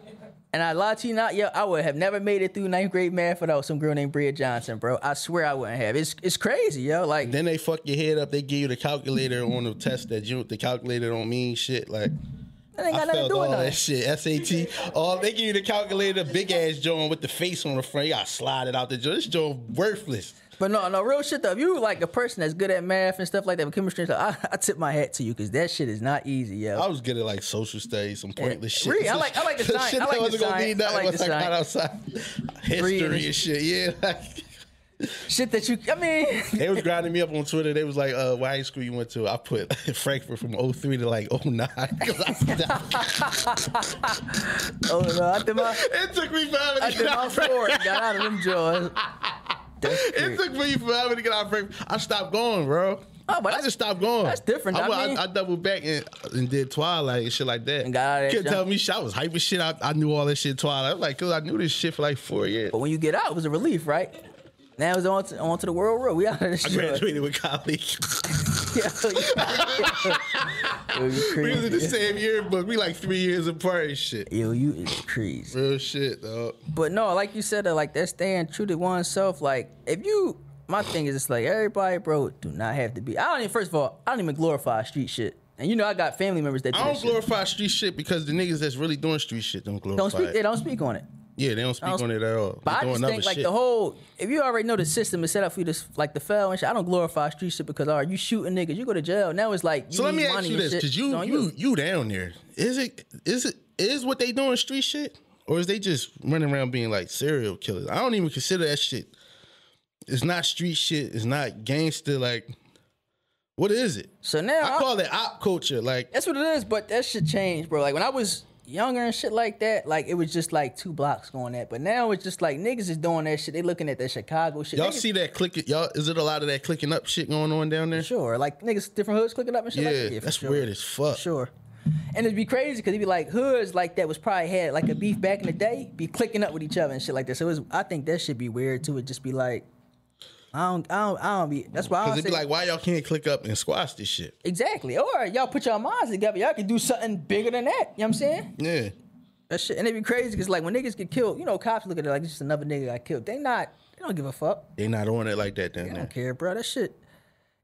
and I lie to you not, I would have never made it through 9th grade math without some girl named Bria Johnson, bro. I swear I wouldn't have. It's crazy, yo. Like, Then they fuck your head up. They give you the calculator on the test that the calculator don't mean shit. Like, that ain't I got nothing to felt do with all nothing. that shit. SAT. All they give you the calculator, big ass joint with the face on the front. You gotta slide it out the joint. This joint worthless. But no, real shit though. If you like a person that's good at math and stuff like that, with chemistry and stuff, I tip my hat to you because that shit is not easy, yo. I was good at like social studies, some pointless shit. Really, I like the science. Shit I that like the wasn't gonna mean science. I nothing like once the I got science. outside. History and shit. Yeah. Like, Shit that you, I mean, they was grinding me up on Twitter. They was like, what high school you went to? I put Frankfurt from 03 to like 09. oh no, I did my, It took me forever I to did get my out. sport, got out of them jaws. It took me forever to get out of Frankfurt. I stopped going, bro. Oh, but I just stopped going. that's different. I doubled back and did Twilight and shit like that. And got out of that Couldn't jump. tell me shit. I was hyping shit. I knew all that shit Twilight. I was like, cause I knew this shit for like 4 years. But when you get out, it was a relief, right? Now it's on to the world road. We out of this I shit. graduated with colleagues. Yo, you We was in the crazy. same yearbook. We like 3 years apart and shit. Yo, you is crazy. Real shit, dog. But no, like you said, like that staying true to oneself. Like if you, my thing is, it's like everybody, bro, do not have to be. First of all, I don't even glorify street shit. And you know, I got family members that do I that don't shit. glorify street shit because the niggas that's really doing street shit don't glorify Don't speak. it. They don't speak on it. Yeah, they don't speak on it at all. But They I doing just other think like shit. the whole, if you already know the system is set up for you to like the fell and shit, I don't glorify street shit because you shooting niggas, you go to jail. Now it's like you So let need me ask money you and this, shit. because It's on you down there. Is what they doing street shit? Or is they just running around being like serial killers? I don't even consider that shit. It's not street shit. It's not gangster. Like, what is it? So now I call it op culture. Like, that's what it is, but that shit changed, bro. Like when I was younger and shit like that, like it was just like 2 blocks going at. But now it's just like niggas is doing that shit. They looking at that Chicago shit. y'all Niggas, see that clicking? Y'all, is it a lot of that clicking up shit going on down there? sure, like niggas different hoods clicking up and shit Yeah, like that. Yeah, for that's sure. weird as fuck. Sure. And it'd be crazy because it'd be like hoods like that was probably had like a beef back in the day, be clicking up with each other and shit like that. So I think that should be weird too. It just be like, I don't be. That's why I Because don't it'd be say like, why y'all can't click up and squash this shit? exactly. Or y'all put y'all minds together. Y'all can do something bigger than that. You know what I'm saying? Yeah. That shit, and it'd be crazy because like when niggas get killed, you know, cops look at it like it's just another nigga got killed. They don't give a fuck. They not on it like that down They there. don't care, bro. That shit.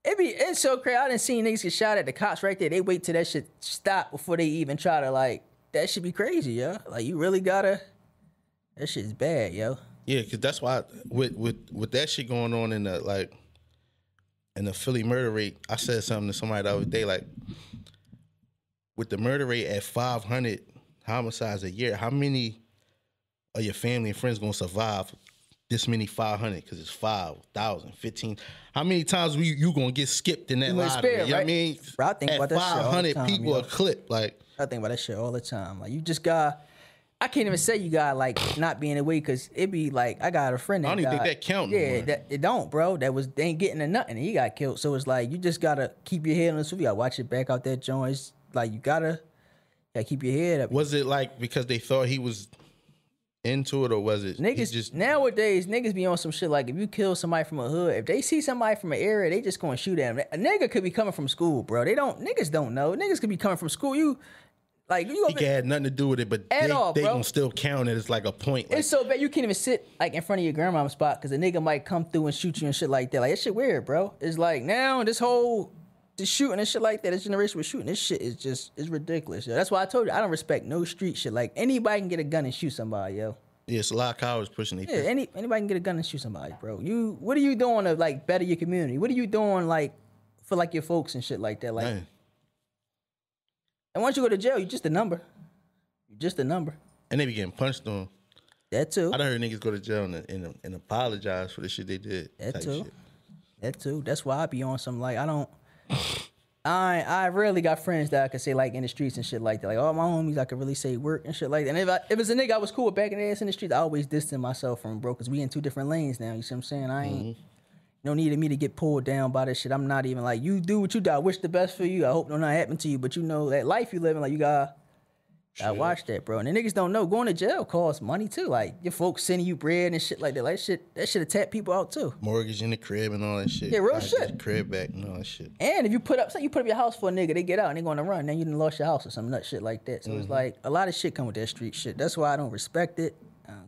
It's so crazy. I done seen niggas get shot at the cops right there. They wait till that shit stop before they even try to like. That should be crazy, yo. Like you really gotta. That shit is bad, yo. Yeah, because that's why with that shit going on in the Philly murder rate, I said something to somebody the other day, like, with the murder rate at 500 homicides a year, how many of your family and friends gonna survive this many 500? Because it's 5,000, 15. How many times you gonna get skipped in that You gonna lottery? spare, You know what I right? mean? Bro, I think at about that shit all the 500 time, people yo. a clip, like. I think about that shit all the time. Like you just got. I can't even say you got like not being away because it be like I got a friend that I don't even got, think that count no Yeah, more. it don't, bro. They ain't getting to nothing. He got killed, so it's like you just gotta keep your head on the swivel. You gotta watch it back out that joint. It's like you gotta keep your head up. Was it like because they thought he was into it, or was it he Niggas just nowadays, niggas be on some shit like if you kill somebody from a hood, if they see somebody from an area, they just gonna shoot at him. A nigga could be coming from school, bro. Niggas don't know. Niggas could be coming from school. You he had nothing to do with it, but At all, they bro. gonna still count it as like a point. Like, It's so bad you can't even sit like in front of your grandmama's spot because a nigga might come through and shoot you and shit like that. Like that shit weird, bro. It's like now this shooting and shit like that, this generation with shooting, this shit is ridiculous. Yo. That's why I told you I don't respect no street shit. Like anybody can get a gun and shoot somebody, yo. yeah, it's a lot of cowards pushing their Yeah, anybody can get a gun and shoot somebody, bro. What are you doing to like better your community? What are you doing like for like your folks and shit like that? Like, Man. and once you go to jail, you're just a number. You're just a number. And they be getting punched on. That too. I done heard niggas go to jail and apologize for the shit they did. That type too. shit. That too. That's why I be on some like I rarely got friends that I could say like in the streets and shit like that. Like all my homies I could really say work and shit like that. And if it's a nigga I was cool with back in the ass in the streets, I always distance myself from bro because we in 2 different lanes now. You see what I'm saying? I ain't no need of me to get pulled down by this shit. I'm not even like you do what you do. I wish the best for you. I hope no nothing happen to you. But you know that life you living like you gotta I watched that, bro. And the niggas don't know going to jail costs money too. Like your folks sending you bread and shit like that. Like that shit attack people out too. Mortgage in the crib and all that shit. Yeah, real I shit. get the crib back and all that shit. And if you put up your house for a nigga, they get out and they going to run. Then you done lost your house or some nut shit like that. So it's like a lot of shit come with that street shit. That's why I don't respect it.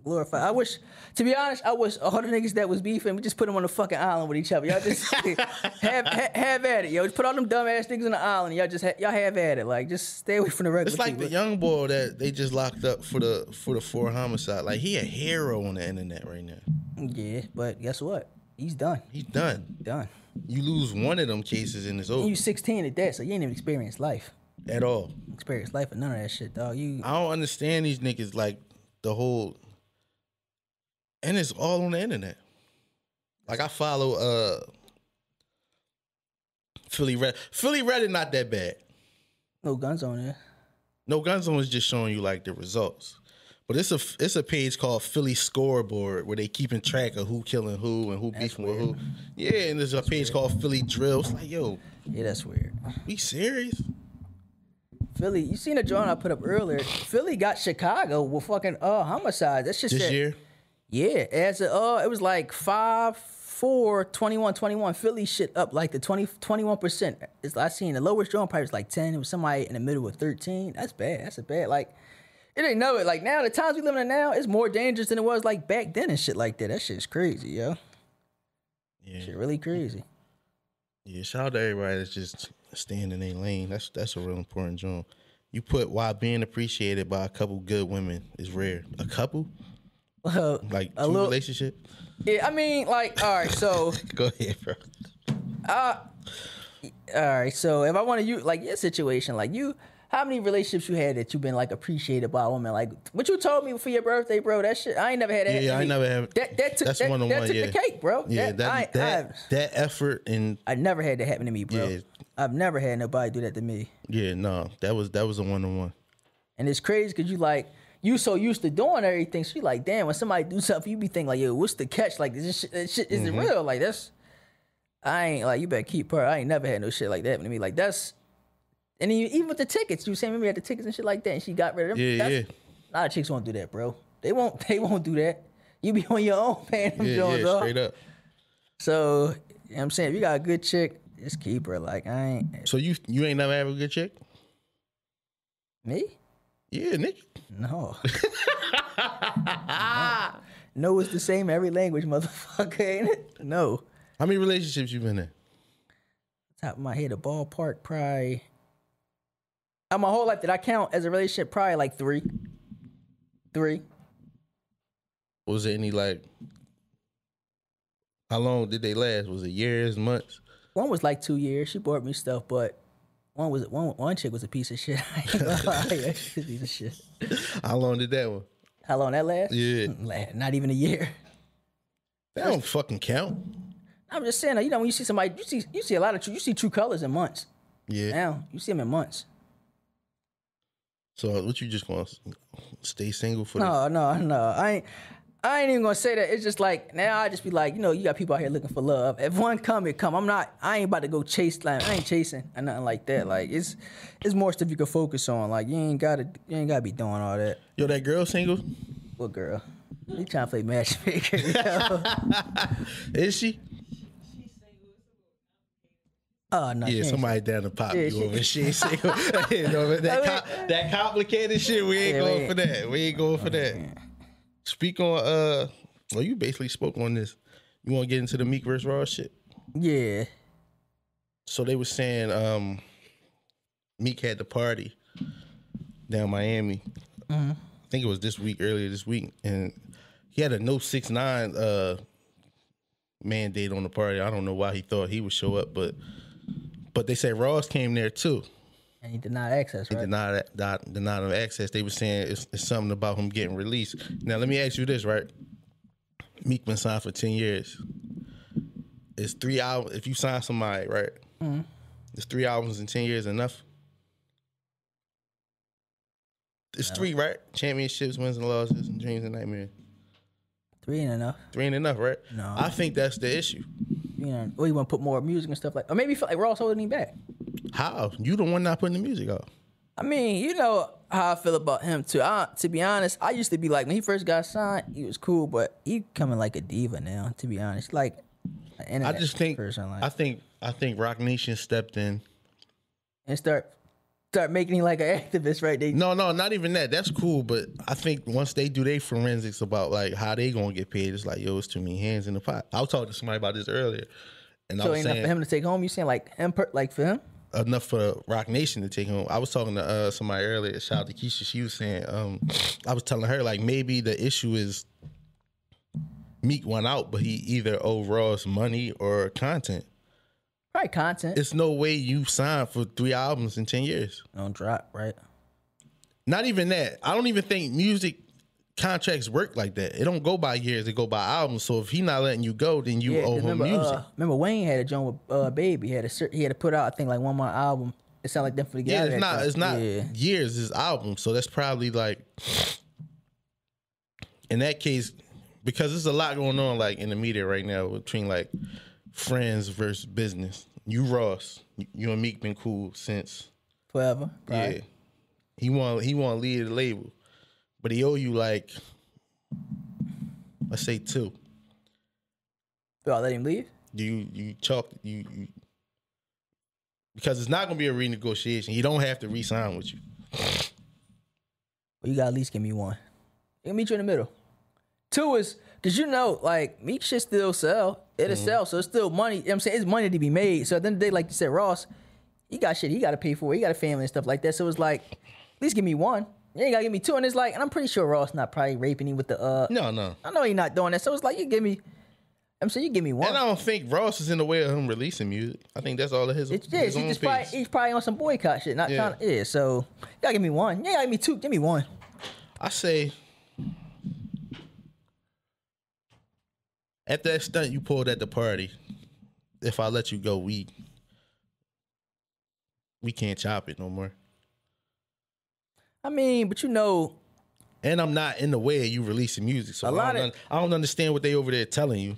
Glorify. I wish, to be honest, all the niggas that was beefing, we just put them on the fucking island with each other. Y'all just have at it, yo. Just put all them dumbass niggas on the island. Y'all have at it. Like, just stay away from the regular. It's like people. the young boy that they just locked up for the 4 homicide. Like, he a hero on the internet right now. Yeah, but guess what? He's done. He's done. Done. You lose one of them cases and it's over. And you 16 at that, so you ain't even experienced life. At all. Experienced life or none of that shit, dog. I don't understand these niggas, like, the whole... And it's all on the internet. Like, I follow Philly Red. Philly Red is not that bad. No guns on there. No Guns Zone is just showing you like the results. But it's a page called Philly Scoreboard where they keeping track of who killing who and who beefing with who. Yeah, and there's a page called Philly Drill. It's like, yo. Yeah, that's weird. Be serious? Philly, you seen the drawing I put up earlier. Philly got Chicago with fucking homicides. That's just This year? Yeah, as it was like 5-4, 21-21. Philly shit up like the 21%. I seen the lowest drawing probably was like 10. It was somebody in the middle with 13. That's bad. That's a bad, like, it ain't know it. Like now, the times we living in now, it's more dangerous than it was like back then and shit like that. That shit's crazy, yo. Yeah. Shit really crazy. Yeah, shout out to everybody that's just staying in their lane. That's a real important job. You put while being appreciated by a couple good women is rare. A couple? Like a little relationship? Yeah, I mean, like, all right, so go ahead, bro. All right, so if I want to use like your situation, like how many relationships you had that you've been like appreciated by a woman? Like what you told me for your birthday, bro. That shit, I ain't never had that. Yeah, I never have. That's one on one. That took the cake, bro. Yeah, that effort and I never had that happen to me, bro. Yeah. I've never had nobody do that to me. Yeah, no, that was a one on one. And it's crazy because you so used to doing everything. So you like, damn, when somebody do something, you be thinking like, yo, what's the catch? Like, this shit isn't real. Like, I ain't, like, you better keep her. I ain't never had no shit like that happen to me. Like, and even with the tickets, you saying maybe had the tickets and shit like that, and she got rid of them. Yeah. A lot of chicks won't do that, bro. They won't do that. You be on your own paying them joints off. Straight up. So, you know what I'm saying? If you got a good chick, just keep her. Like, I ain't. So you ain't never have a good chick? Me? Yeah, Nick. No. No, it's the same every language, motherfucker, ain't it? No. How many relationships you been in? Top of my head, a ballpark, probably. My whole life, did I count as a relationship? Probably like 3. 3. Was there any like? How long did they last? Was it years, months? One was like 2 years. She bought me stuff, but one chick was a piece of shit. I ain't gonna lie, she was a piece of shit. How long did that one? How long that last? Yeah. Not even a year. That don't fucking count. I'm just saying, when you see somebody, you see a lot of you see true colors in months. Yeah. Now you see them in months. So what you just gonna stay single for? No. I ain't even gonna say that. It's just like now I just be like, you got people out here looking for love. If one come, it come. I ain't about to go chase. Like I ain't chasing or nothing like that. Like it's more stuff you can focus on. Like you ain't gotta be doing all that. Yo, that girl single? What girl? You trying to play matchmaker? Yo. Is she? Oh no. Yeah, somebody down to pop you over. She ain't single. That complicated shit. We ain't going for that. We ain't going for that. Speak on well, you basically spoke on this. You want to get into the Meek vs. Ross shit? Yeah. So they were saying Meek had the party down Miami. I think it was earlier this week, and he had a no 6ix9ine mandate on the party. I don't know why he thought he would show up, but they said Ross came there too. And he denied access, right? He denied him access. They were saying it's something about him getting released. Now, let me ask you this, right? Meek been signed for 10 years. Is 3 hours, if you sign somebody, right? Is 3 albums in 10 years enough? It's 3, right? Championships, wins and losses, and dreams and nightmares. 3 ain't enough. 3 ain't enough, right? No. I think that's the issue. Or you want to put more music and stuff or maybe you feel like Ross holding him back. How? You the one not putting the music out. I mean, how I feel about him too. To be honest, I used to be like when he first got signed, he was cool, but he coming like a diva now. To be honest, like I just think person, like, I think Rock Nation stepped in and start making him like an activist, right? No, not even that. That's cool, but I think once they do their forensics about like how they gonna get paid, it's like, yo, it's too many hands in the pot. I was talking to somebody about this earlier, and so I was ain't saying enough for him to take home. You saying like like for him? enough for Rock Nation to take home. I was talking to somebody earlier. Shout out to Keisha. She was saying, I was telling her like maybe the issue is Meek went out, but he either owe Ross money or content. Probably content. It's no way you signed for 3 albums in 10 years. Don't drop, right? Not even that. I don't even think music contracts work like that. It don't go by years. It go by albums. So if he not letting you go, then you owe him music. Remember Wayne had a joint with Baby. He had to put out, I think, like one more album. It sounded like them for the Yeah, it's not years. It's albums. So that's probably like, in that case, because there's a lot going on like in the media right now between like friends versus business. You Ross, you and Meek been cool since forever. Right? Yeah, he want to lead the label, but he owe you like, let's say 2. Do I let him leave? You because it's not gonna be a renegotiation. He don't have to re-sign with you. Well, you gotta at least give me 1. I'll meet you in the middle. 2 is because like Meek shit still sell. It'll sell, so it's still money. You know what I'm saying? It's money to be made. So at the end of the day, like you said, Ross, he got shit he got to pay for. He got a family and stuff like that. So it's like, at least give me 1. You ain't got to give me 2. And it's like, and I'm pretty sure Ross not probably raping him with the No. I know he not doing that. So it's like, you give me 1. And I don't think Ross is in the way of him releasing music. I think that's all of his. He's probably on some boycott shit. Not trying to. Yeah. So you gotta give me 1. You gotta give me 2. Give me 1. I say, at that stunt you pulled at the party, if I let you go, we can't chop it no more. I mean, but and I'm not in the way of you releasing music, so I don't understand what they over there telling you.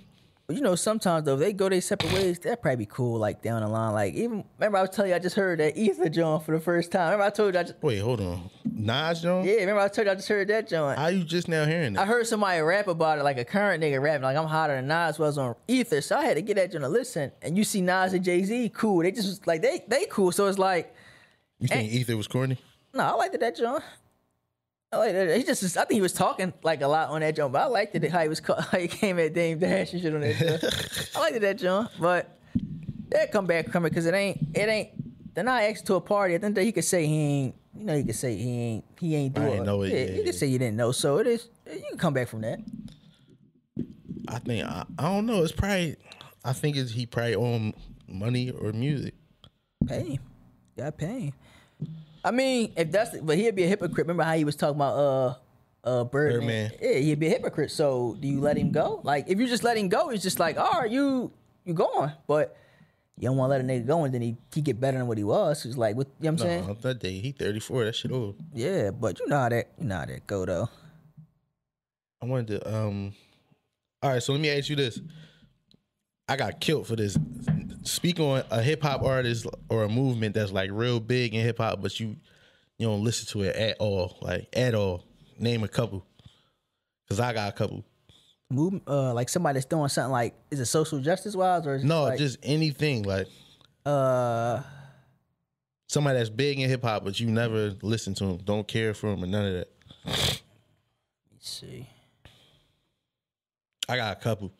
Sometimes though, if they go their separate ways, that'd probably be cool, like down the line. Like even remember I was telling you I just heard that Ether joint for the first time. Remember I told you Wait, hold on. Nas joint? Yeah, remember I told you I just heard that joint. How you just now hearing that? I heard somebody rap about it, like a current nigga rapping, like I'm hotter than Nas was on Ether. So I had to get that joint to listen. And you see Nas and Jay-Z cool. They just like they cool. So it's like, you think Ether was corny? No, I liked that joint. I like that. I think he was talking like a lot on that joint, but I liked it how he came at Dame Dash and shit on that joint. I liked that joint, but they'll come back from it because it ain't. They're not asked to a party. I think that he could say he ain't. He could say he ain't doing. I didn't know it. Yeah, you could say you didn't know. So it is. You can come back from that. I think I don't know. It's probably. I think he probably own money or music. Pay him. Gotta pay him. I mean, but he'd be a hypocrite. Remember how he was talking about Birdman? Yeah, he'd be a hypocrite. So do you let him go? Like if you just let him go, it's just like, all right, you going, but you don't want to let a nigga go, and then he get better than what he was. It's like, you know what I'm saying? No, that day he 34. That shit old. Yeah, but you know how that go though. I wanted to all right, so let me ask you this. I got killed for this. Speak on a hip hop artist or a movement that's like real big in hip hop, but you don't listen to it at all, like at all. Name a couple, cause I got a couple. Movement, like somebody that's doing something like, is it social justice wise or is no, like, just anything like somebody that's big in hip hop, but you never listen to him, don't care for him, or none of that. Let me see. I got a couple.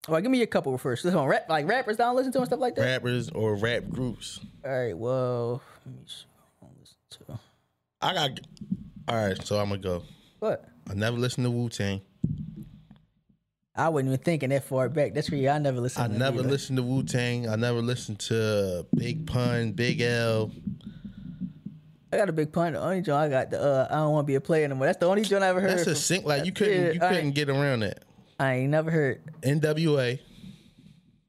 All right, give me a couple first. Listen, like rappers don't listen to and stuff like that? Rappers or rap groups. All right, well, let me see. I don't listen to. All right, so I'm going to go. What? I never listened to Wu-Tang. I wasn't even thinking that far back. That's where I never listened to. I never listened to Wu-Tang. I never listened to Big Pun, Big L. I got a Big Pun. The only joint I got, I don't want to be a player anymore. That's the only joint I ever heard. That's a sync. Like, you couldn't get around that. I ain't never heard. NWA.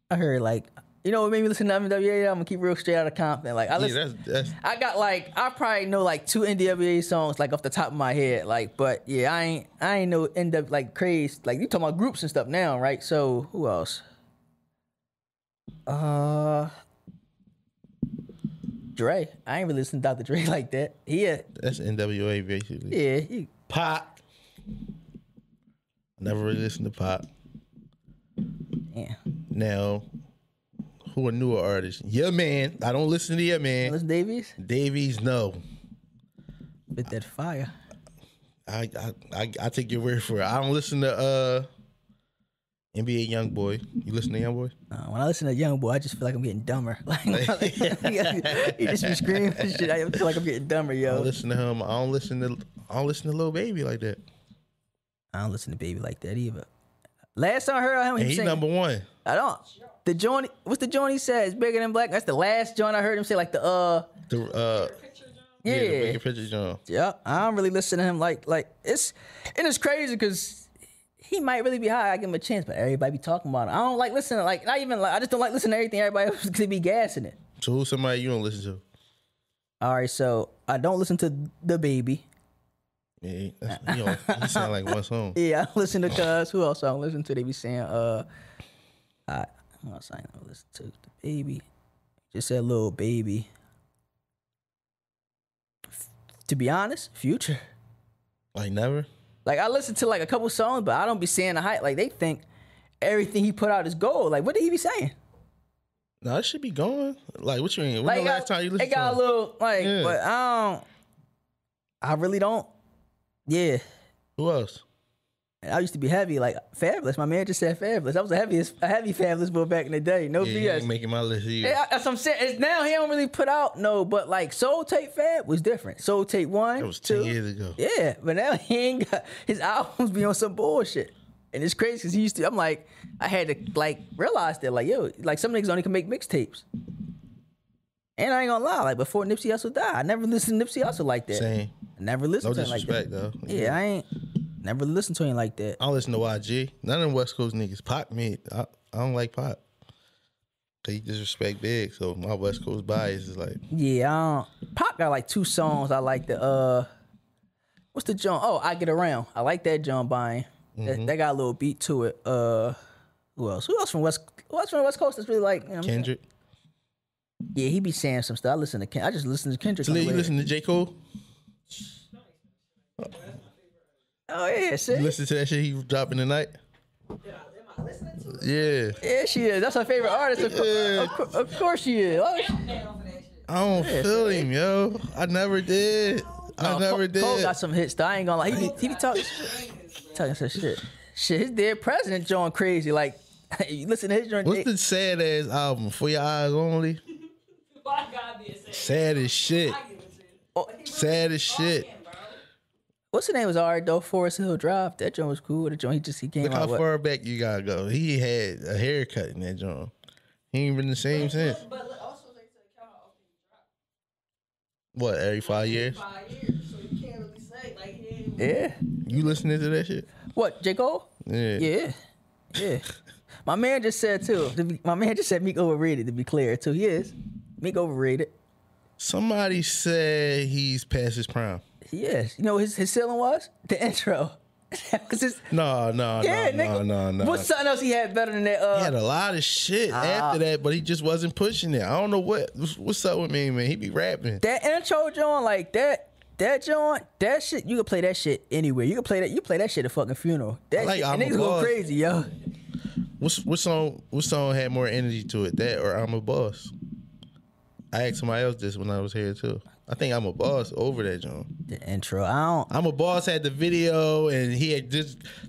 I heard like, what made me listen to NWA? I'm gonna keep real straight out of Compton. Like I listen, I got like, I probably know like 2 NWA songs like off the top of my head. Like, but yeah, I ain't know NWA like crazy. Like you talking about groups and stuff now, right? So who else? Dre. I ain't really listen to Dr. Dre like that. That's NWA basically. Yeah. Pop. Never really listened to Pop. Yeah. Now, who are newer artists? Yeah, man. I don't listen to Yeah, man. Listen Davies? Davies, no. With that fire. I take your word for it. I don't listen to NBA YoungBoy. You listen to YoungBoy? When I listen to YoungBoy, I just feel like I'm getting dumber. Like he just be screaming and shit. I feel like I'm getting dumber, yo. I don't listen to him. I don't listen to Lil Baby like that. I don't listen to Baby like that either. Last time I heard of him, And he's number one. I don't. The joint, what's the joint he said? It's bigger than black. That's the last joint I heard him say. Like the the bigger picture John. Yeah, I don't really listen to him like it's crazy because he might really be high. I give him a chance, but everybody be talking about him. I don't like listening. Like not even like I just don't like listening to everything everybody else could be gassing it. So who's somebody you don't listen to? All right, so I don't listen to The Baby. Yeah, he sound like one song. Yeah, I listen to Cuz. Who else I don't listen to? They be saying who else I don't listen to? The Baby. Just said Lil Baby. To be honest, Future. Like never? Like I listen to like a couple songs, but I don't be saying the hype. Like they think everything he put out is gold. Like what did he be saying? No, it should be going. Like what you mean? When Like the last time you listened it got to a little like, Yeah. but I really don't. Yeah, Who else? I used to be heavy like Fabulous. My man just said Fabulous. I was a heavy Fabulous boy back in the day. No Yeah, you BS. ain't making my list either. Yeah, that's what I'm saying. It's now he don't really put out but like Soul Tape Fab was different. Soul Tape 1, That was 10 2. years ago. Yeah, but now he ain't got his albums be on some bullshit. And it's crazy because he used to, I'm like, I had to like realize that like, yo, like some niggas only can make mixtapes. And I ain't gonna lie, like before Nipsey Hussle died, I never listened to Nipsey Hussle like that. Same. I never listened No to him like that. disrespect though. Yeah, I ain't never listened to him like that. I don't listen to YG. None of them West Coast niggas. Pop me. I don't like Pop. They disrespect Big, so my West Coast bias is like. Yeah, Pop got like 2 songs. I like the what's the John? Oh, I Get Around. I like that John buying. That got a little beat to it. Who else? Who else from West Coast that's really like you know what I'm saying? Kendrick. Yeah, he be saying some stuff. I listen to I just listen to Kendrick. So on the you radio. listen to J. Cole? Oh yeah, shit. You listen to that shit he was dropping tonight? Yeah. Yeah, she is. That's her favorite artist. Of course she is. Oh, I don't feel him, yo. I never did. I never did. Cole got some hits though. I ain't gonna lie. He be talking some shit. Shit, his dead president John crazy. Like, you listen to his joint. What's the sad ass album? For Your Eyes Only? Why God be a saint? Sad as shit. Sad as shit. What's the name? Was alright though. Forest Hill Drive. That joint was cool. The joint he came Look out how with. far back you gotta go. He had a haircut in that joint. He ain't been the same since. But also they said count off What, every 5 years? 5 years, so you can't really say like he ain't. Yeah. You listening to that shit? What? J. Cole? Yeah. Yeah. My man just said too. Meek overrated. To be clear too, he is. Meek overrated. Somebody said he's past his prime. He is. You know what his ceiling was? The intro. No. What's something else he had better than that? He had a lot of shit after that, but he just wasn't pushing it. I don't know what's up with me, man. He be rapping. That intro joint, like that joint, that shit, you can play that shit anywhere. You can play that. You play that shit at a fucking funeral. That Like shit, I'm and a niggas go Boss. crazy, yo. What song had more energy to it? That or I'm a Boss? I asked somebody else this when I was here too. I think I'm a Boss over that joint. The intro, I don't. I'm a Boss had the video and he had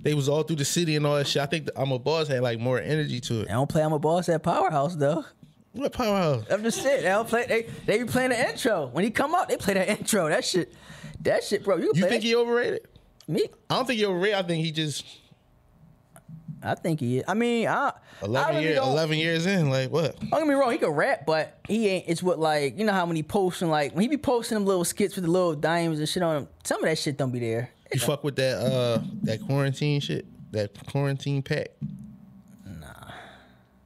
they was all through the city and all that shit. I think I'm a Boss had like more energy to it. They don't play I'm a Boss at Powerhouse though. What Powerhouse? I'm just saying, they don't play. They be playing the intro when he come out. They play that intro. That shit, bro. You can You play think that he overrated? Meek? I don't think he overrated. I think he just I think he is. I mean, I 11 years in, like what? Don't get me wrong, he can rap, but he ain't. It's what like you know how when he posting like when he be posting them little skits with the little diamonds and shit on them. Some of that shit don't be there. You fuck with that quarantine shit, that quarantine pack. Nah,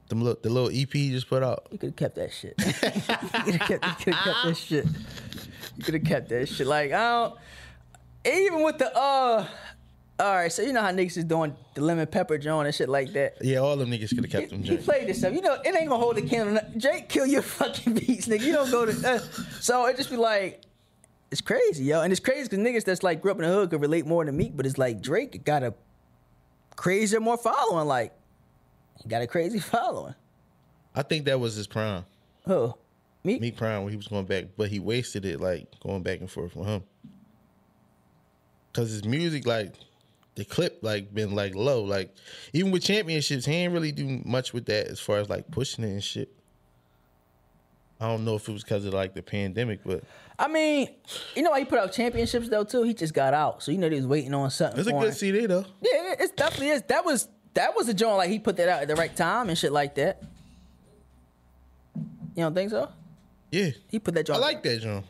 The little EP he just put out. you could have kept that shit. You could have kept that shit. You could have kept that shit. Like I don't. Even with the All right, so you know how niggas is doing the lemon pepper joint and shit like that. Yeah, all them niggas could have kept them He drinks. played this stuff. You know, it ain't gonna hold a candle. Drake kill your fucking beats, nigga. You don't go to. So it just be like, it's crazy, yo. And it's crazy because niggas that's like grew up in the hood could relate more to Meek, but it's like Drake got a crazier, more following. Like, he got a crazy following. I think that was his prime. Who? Meek prime when he was going back, but he wasted it like going back and forth with him. Cause his music, like the clip, like been like low. Like even with championships, he ain't really do much with that as far as like pushing it and shit. I don't know if it was because of like the pandemic, but I mean, you know why he put out championships though too? He just got out, so you know he was waiting on something. it's a for good him. CD though. Yeah, it definitely is. That was a joint like he put that out at the right time and shit like that. You don't think so? Yeah, He put that I joint. like that, John.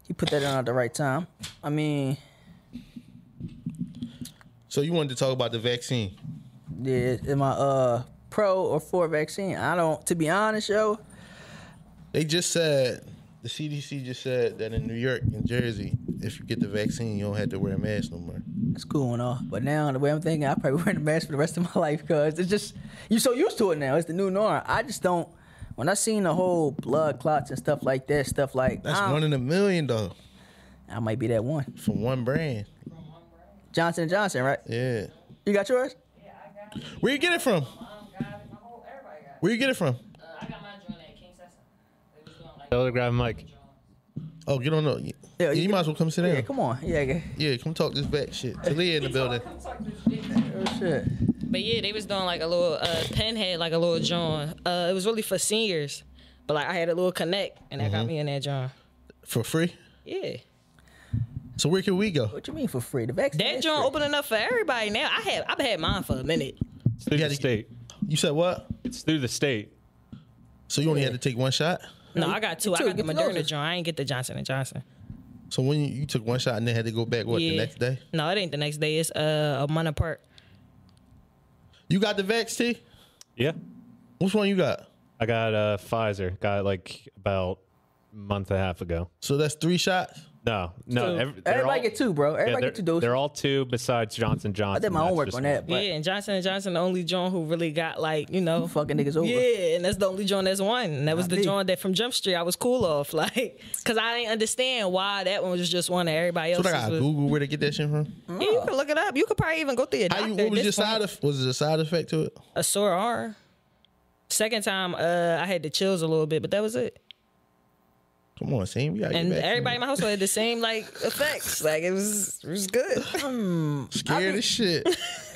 He put that on at the right time. I mean, So you wanted to talk about the vaccine? yeah, am I pro or for vaccine? I don't. To be honest, yo, They just said the CDC just said that in New York and Jersey, if you get the vaccine, you don't have to wear a mask no more. it's cool and all. But now the way I'm thinking, I probably wear a mask for the rest of my life because it's just you so used to it now. It's the new norm. I just don't. When I seen the whole blood clots and stuff like that, stuff like That's 1 in a million though, I might be that one. from one brand. Johnson & Johnson, right? Yeah. You got yours? Where you get it from? Where you get it from? I got my joint at King Sessa. They was doing like Tell her to grab a mic. Oh, get on the. Yeah, you might as well come sit down. Yeah, come on. Yeah, Yeah, come talk this back shit. Talia in the building. oh shit. But yeah, they was doing like a little Penn had like a little joint. It was really for seniors. But like I had a little connect and that got me in that joint. For free? Yeah. So where can we go? What you mean for free? The vaccine. That is joint free. opening up for everybody now. I've had mine for a minute. It's through You the gotta- state. You said what? It's through the state. So you only had to take one shot? No, I got two. I two, got the get the Moderna doses. joint. I ain't get the Johnson & Johnson. So when you took one shot and then had to go back, what, the next day? No, it ain't the next day. It's a month apart. You got the vax, T? Yeah. Which one you got? I got Pfizer. Got it like about a month and a half ago. So that's 3 shots? No. Two. They're Everybody all, get two, bro. Everybody yeah, get two doses. They're all 2 besides Johnson Johnson. I did my That's homework just on one. that, but Yeah, and Johnson & Johnson, the only joint who really got like, you know. fucking niggas over. Yeah, and that's the only joint that's one. And that was the me. joint that from Jump Street I was cool off. Like, because I didn't understand why that one was just one and everybody So else I got to was. Google where to get that shit from? Yeah, you can look it up. You could probably even go through your How doctor. you, what was at your this side point. was it a side effect to it? A sore arm. Second time, I had the chills a little bit, but that was it. Come on, Sam. You got And your vaccine. everybody in my household had the same like effects. Like it was good. Scared as shit.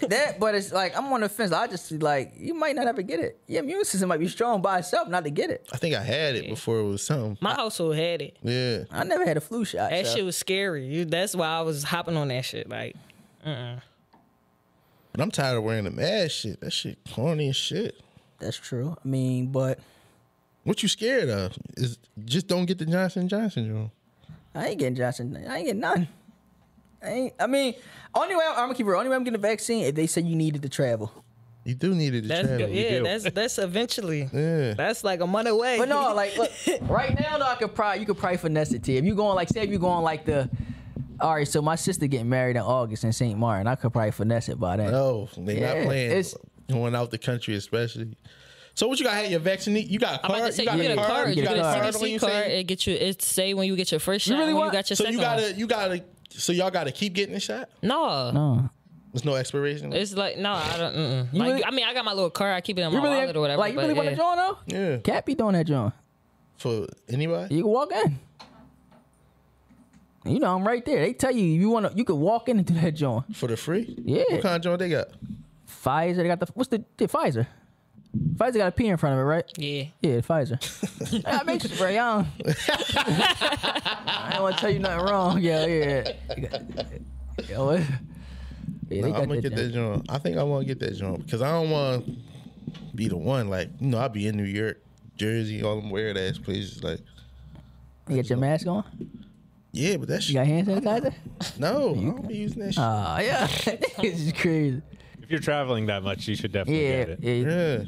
That, but it's like I'm on the fence. I just see like you might not ever get it. Your immune system might be strong by itself not to get it. I think I had it before it was something. My household had it. Yeah. I never had a flu shot. That so. shit was scary. That's why I was hopping on that shit. Like, But I'm tired of wearing the mask shit. That shit corny as shit. That's true. I mean, but What you scared of? Is just don't get the Johnson & Johnson, Joe. I ain't getting Johnson. I ain't getting none. I mean, only way I'm gonna keep it real. Only way I'm getting the vaccine if they say you needed to travel. You do need it to that's travel. good. Yeah, do. that's eventually. Yeah. That's like a month away. But no, like look, right now though, you could probably finesse it. T. If you going like, say if you going like the, all right. So my sister getting married in August in St. Martin. I could probably finesse it by then. No, they Yeah, not playing. it's- Going out the country, especially. So what you got? Had your vaccine? You got a I'm card? about to say you got you get a card. You You get get a a card when CDC you card. say- It get you. It say when you get your first shot. really when want- you got your So second. you gotta. So y'all gotta keep getting the shot. No. No. There's no expiration. It's like no, I don't. Like, really- I mean, I got my little card. I keep it in my You really, wallet or whatever. like you but really want to yeah. join though? Yeah. Cat be doing that joint. For anybody? You can walk in. You know I'm right there. They tell you you could walk in and do that joint. For the free? Yeah. What kind of joint they got? Pfizer, they got what's the Pfizer? Pfizer got a P in front of it, right? Yeah. Yeah, Pfizer. That makes you very young. I don't want to tell you nothing wrong. Yeah. Yeah, what? Yeah, they I'm got gonna that get that joint. joint. I think I want to get that joint because I don't want to be the one. Like I'll be in New York, Jersey, all them weird ass places. Like You got your mask on? yeah, but that You shit. got hand sanitizer? No, I don't be using that shit. Yeah. This is crazy. If you're traveling that much, you should definitely Yeah. get it. Yeah. Yeah.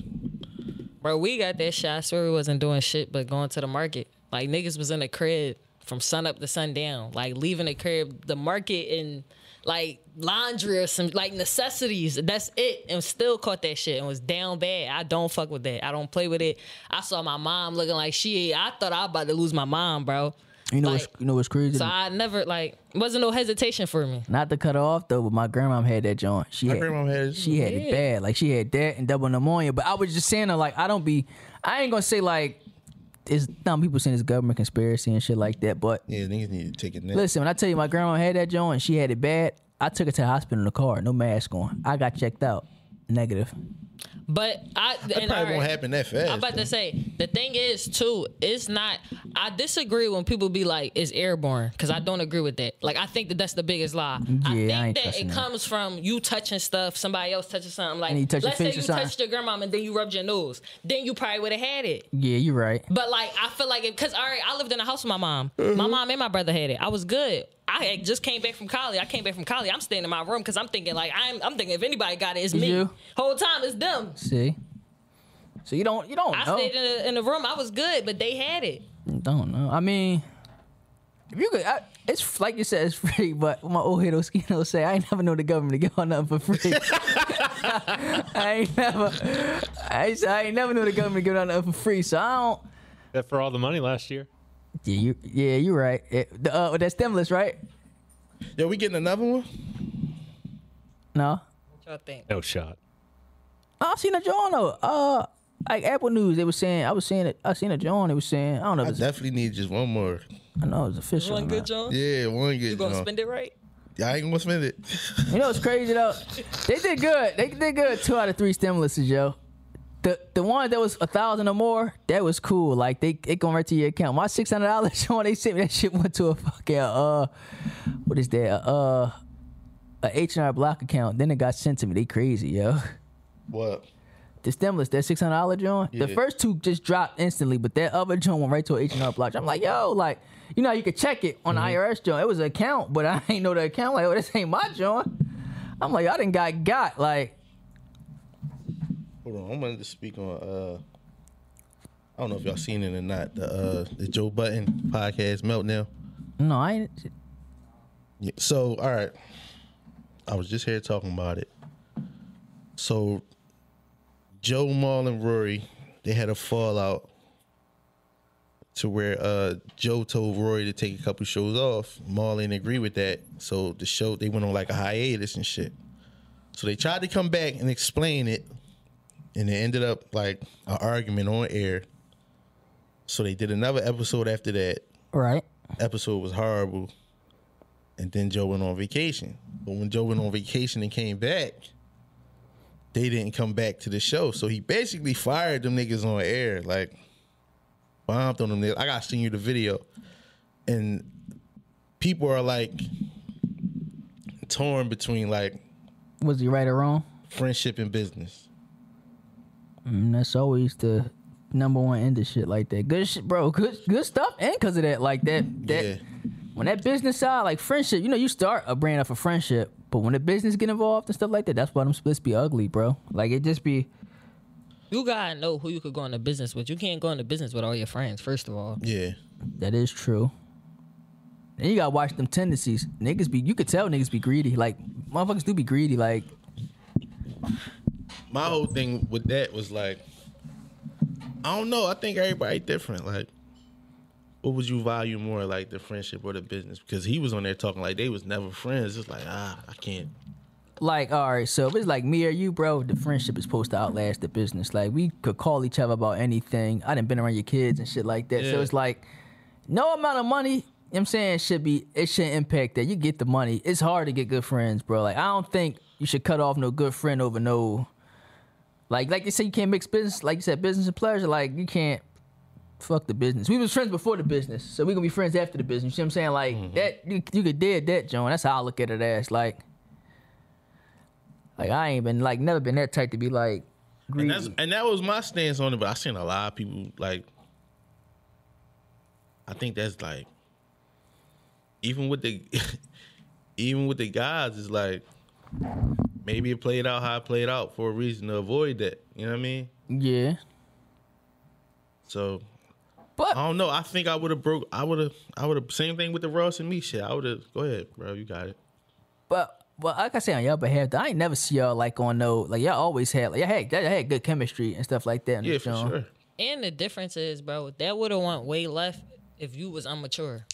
Bro, we got that shot. I swear we wasn't doing shit but going to the market. Like niggas was in the crib from sun up to sundown. Like leaving the crib, the market, and like laundry or some like necessities. That's it. And still caught that shit and was down bad. I don't fuck with that. I don't play with it. I saw my mom looking like I thought I was about to lose my mom, bro. You know Like, what's crazy? So I never wasn't no hesitation for me. Not to cut her off though, but my grandma had that joint. She had it bad. Like she had that and double pneumonia. But I was just saying her like I ain't gonna say like it's some people saying it's government conspiracy and shit like that. But Yeah, niggas need to take it now. listen, when I tell you my grandma had that joint and she had it bad, I took her to the hospital in the car, no mask on. I got checked out. Negative. But That probably won't happen that fast. I'm about to say, the thing is, too, it's not, I disagree when people be like, it's airborne, because I don't agree with that. Like, I think that's the biggest lie. I think that it comes from you touching stuff, somebody else touching something. Like, And you touch your let's say face you or something. touched your grandma and then you rubbed your nose. Then you probably would have had it. Yeah, you're right. But, like, I feel like, because, all right, I lived in a house with my mom. Mm-hmm. My mom and my brother had it. I was good. I had just came back from college. I'm staying in my room because I'm thinking, like, I'm thinking if anybody got it, it's me. You? Whole time, it's them. See? So you don't know. I stayed in the room. I was good, but they had it. Don't know. I mean, if you could, it's like you said, it's free. But my old head Oskino say, I ain't never know the government to give out nothing for free. I ain't never know the government to give out nothing for free. So I don't. That for all the money last year. Yeah, you're right. With that stimulus, right? Yo, we getting another one? No. What y'all think? No shot. I seen a John though. Like Apple News, they were saying. I seen a John. They was saying. I don't know. I If it's, definitely need just one more. I know it's official. One or good not. John? Yeah, one good You gonna John. spend it right? Yeah, I ain't gonna spend it. You know what's crazy though? They did good. They did good. 2 out of 3 stimuluses, yo. The one that was 1,000 or more, that was cool. Like it going right to your account. My $600 John, they sent me that shit went to a fucking what is that? A H&R Block account. Then it got sent to me. They crazy, yo. What? The stimulus, that $600 John. The Yeah. first 2 just dropped instantly, but that other John went right to a H&R Block. I'm like, yo, like, you know how you could check it on the IRS John. It was an account, but I ain't know the account. Like, oh, this ain't my John. I'm like, I didn't got like. Hold on, I'm gonna speak on. I don't know if y'all seen it or not. The Joe Budden podcast Meltdown. No, I ain't. Yeah, so, all right. I was just here talking about it. So, Joe, Maul, and Rory, they had a fallout to where Joe told Rory to take a couple shows off. Maul didn't agree with that. So, the show, they went on like a hiatus and shit. So, they tried to come back and explain it, and it ended up like an argument on air. So, they did another episode after that. Right. Episode was horrible. And then Joe went on vacation. But when Joe went on vacation and came back, they didn't come back to the show. So he basically fired them niggas on air. Like, bombed on them niggas. I got to send you the video. And people are like torn between like Was he right or wrong? friendship and business. That's always the number one end of shit like that. Good shit, bro. Good stuff. And because of that, like that. Yeah. When that business side, like friendship, you know, you start a brand off of friendship, but when the business get involved and stuff like that, that's why them splits be ugly, bro. Like it just be. You gotta know who you could go into business with. You can't go into business with all your friends, first of all. Yeah. That is true. And you gotta watch them tendencies. Niggas be, you could tell niggas be greedy. Like motherfuckers do be greedy. Like My whole thing with that was like, I don't know. I think everybody different. Like, what would you value more, like the friendship or the business? Because he was on there talking like they was never friends. It's like, I can't. Like, all right, so if it's like me or you, bro, the friendship is supposed to outlast the business. Like, we could call each other about anything. I done been around your kids and shit like that. Yeah. So it's like, no amount of money, you know what I'm saying, it shouldn't impact that. You get the money. It's hard to get good friends, bro. Like, I don't think you should cut off no good friend over no, like you say, you can't mix business, like you said, business and pleasure. Like, you can't fuck the business. We was friends before the business, so we gonna be friends after the business. You see what I'm saying? Like, that, you could did that, John. That's how I look at it as, like I ain't been like never been that type to be like greedy. And that was my stance on it, but I seen a lot of people like, I think that's like, even with the guys, it's like maybe it played out how it played out for a reason to avoid that. You know what I mean? Yeah. So But I don't know. I think I would have same thing with the Ross and me shit. I would have, go ahead, bro, you got it. But well, like I say on y'all behalf, I ain't never see y'all like on no like y'all always had like y'all had good chemistry and stuff like that. Yeah, for sure. And the difference is, bro, that would have went way left if you was immature.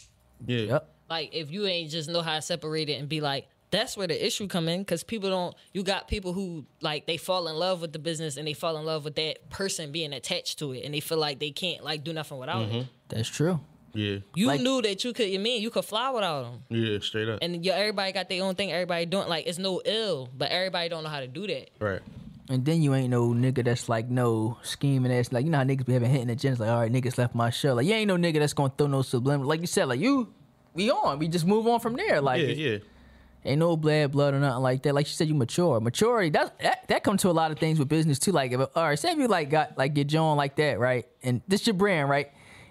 Yeah. Yep. Like if you ain't just know how to separate it and be like, that's where the issue come in, because people don't. You got people who like they fall in love with the business and they fall in love with that person being attached to it, and they feel like they can't like do nothing without it. That's true. Yeah. You Like- knew that you could. You could fly without them. Yeah, straight up. And everybody got their own thing. Everybody doing like it's no ill, but everybody don't know how to do that. Right. And then you ain't no nigga that's like no scheming ass. Like, you know how niggas be having hitting the gym. Like, all right, niggas left my show. Like, you ain't no nigga that's gonna throw no subliminal. Like you said, like we on. We just move on from there. Like, Yeah. ain't no bad blood or nothing like that. Like you said, you mature. Maturity, that comes to a lot of things with business too. Like, if, all right, say if you like got like get John like that, right? And this your brand, right?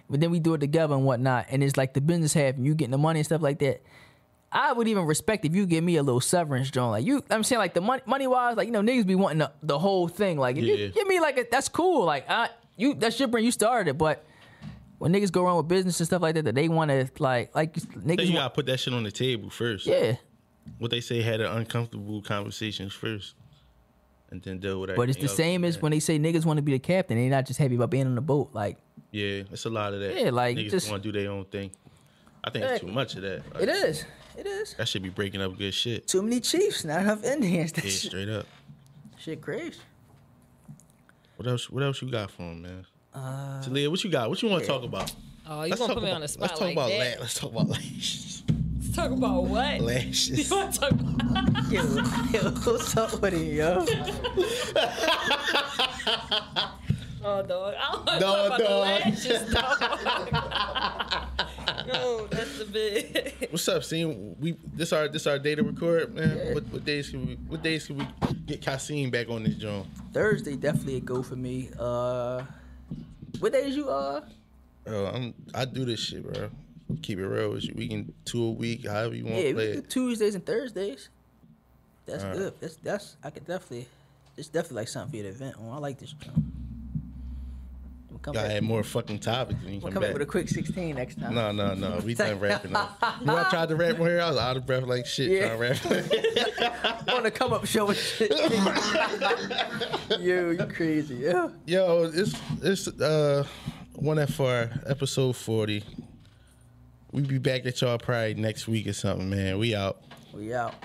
But then we do it together and whatnot. And it's like the business half and you getting the money and stuff like that. I would even respect if you give me a little severance, John. Like I'm saying, like the money wise, like, you know, niggas be wanting the whole thing. Like if you give me like that's cool. Like that's your brand, you started it. But when niggas go around with business and stuff like that, they want to like niggas. You gotta put that shit on the table first. Yeah. What they say, had an uncomfortable conversations first, and then deal with that. But it's the same as when they say niggas want to be the captain. They not just happy about being on the boat. Like, yeah, it's a lot of that. Yeah, like, niggas just want to do their own thing. I think it's too much of that. Like, it is. It is. That should be breaking up good shit. Too many Chiefs, not enough Indians. That Yeah, straight up. shit crazy. What else you got for him, man? Talia, what you got? What you want to talk about? Oh, you gonna put me on the spot Let's talk like about that? Let's talk about lashes. Let's talk about what? Lashes. You want to talk about? Yo, what's up with it, yo? Oh, dog. I don't want to talk about the lashes, dog. Yo, that's the big. What's up, Seem? This our day to record, man. Yeah. What days can we get Kasim back on this joint? Thursday definitely a go for me. What days you I do this shit, bro. Keep it real with you. We can 2 a week, however you want to Yeah, play we do it. Tuesdays and Thursdays. That's good. That's I could definitely. It's definitely like something for your event. I like this joint. Gotta have more fucking topics when you We'll come come back. back with a quick 16 next time. No. We done rapping up. You know, I tried to rap on here. I was out of breath like shit Yeah. trying to rap. On the come up show and shit. Yo, you crazy, yeah. Yo, it's 1FR episode 40. We be back at y'all probably next week or something, man. We out. We out.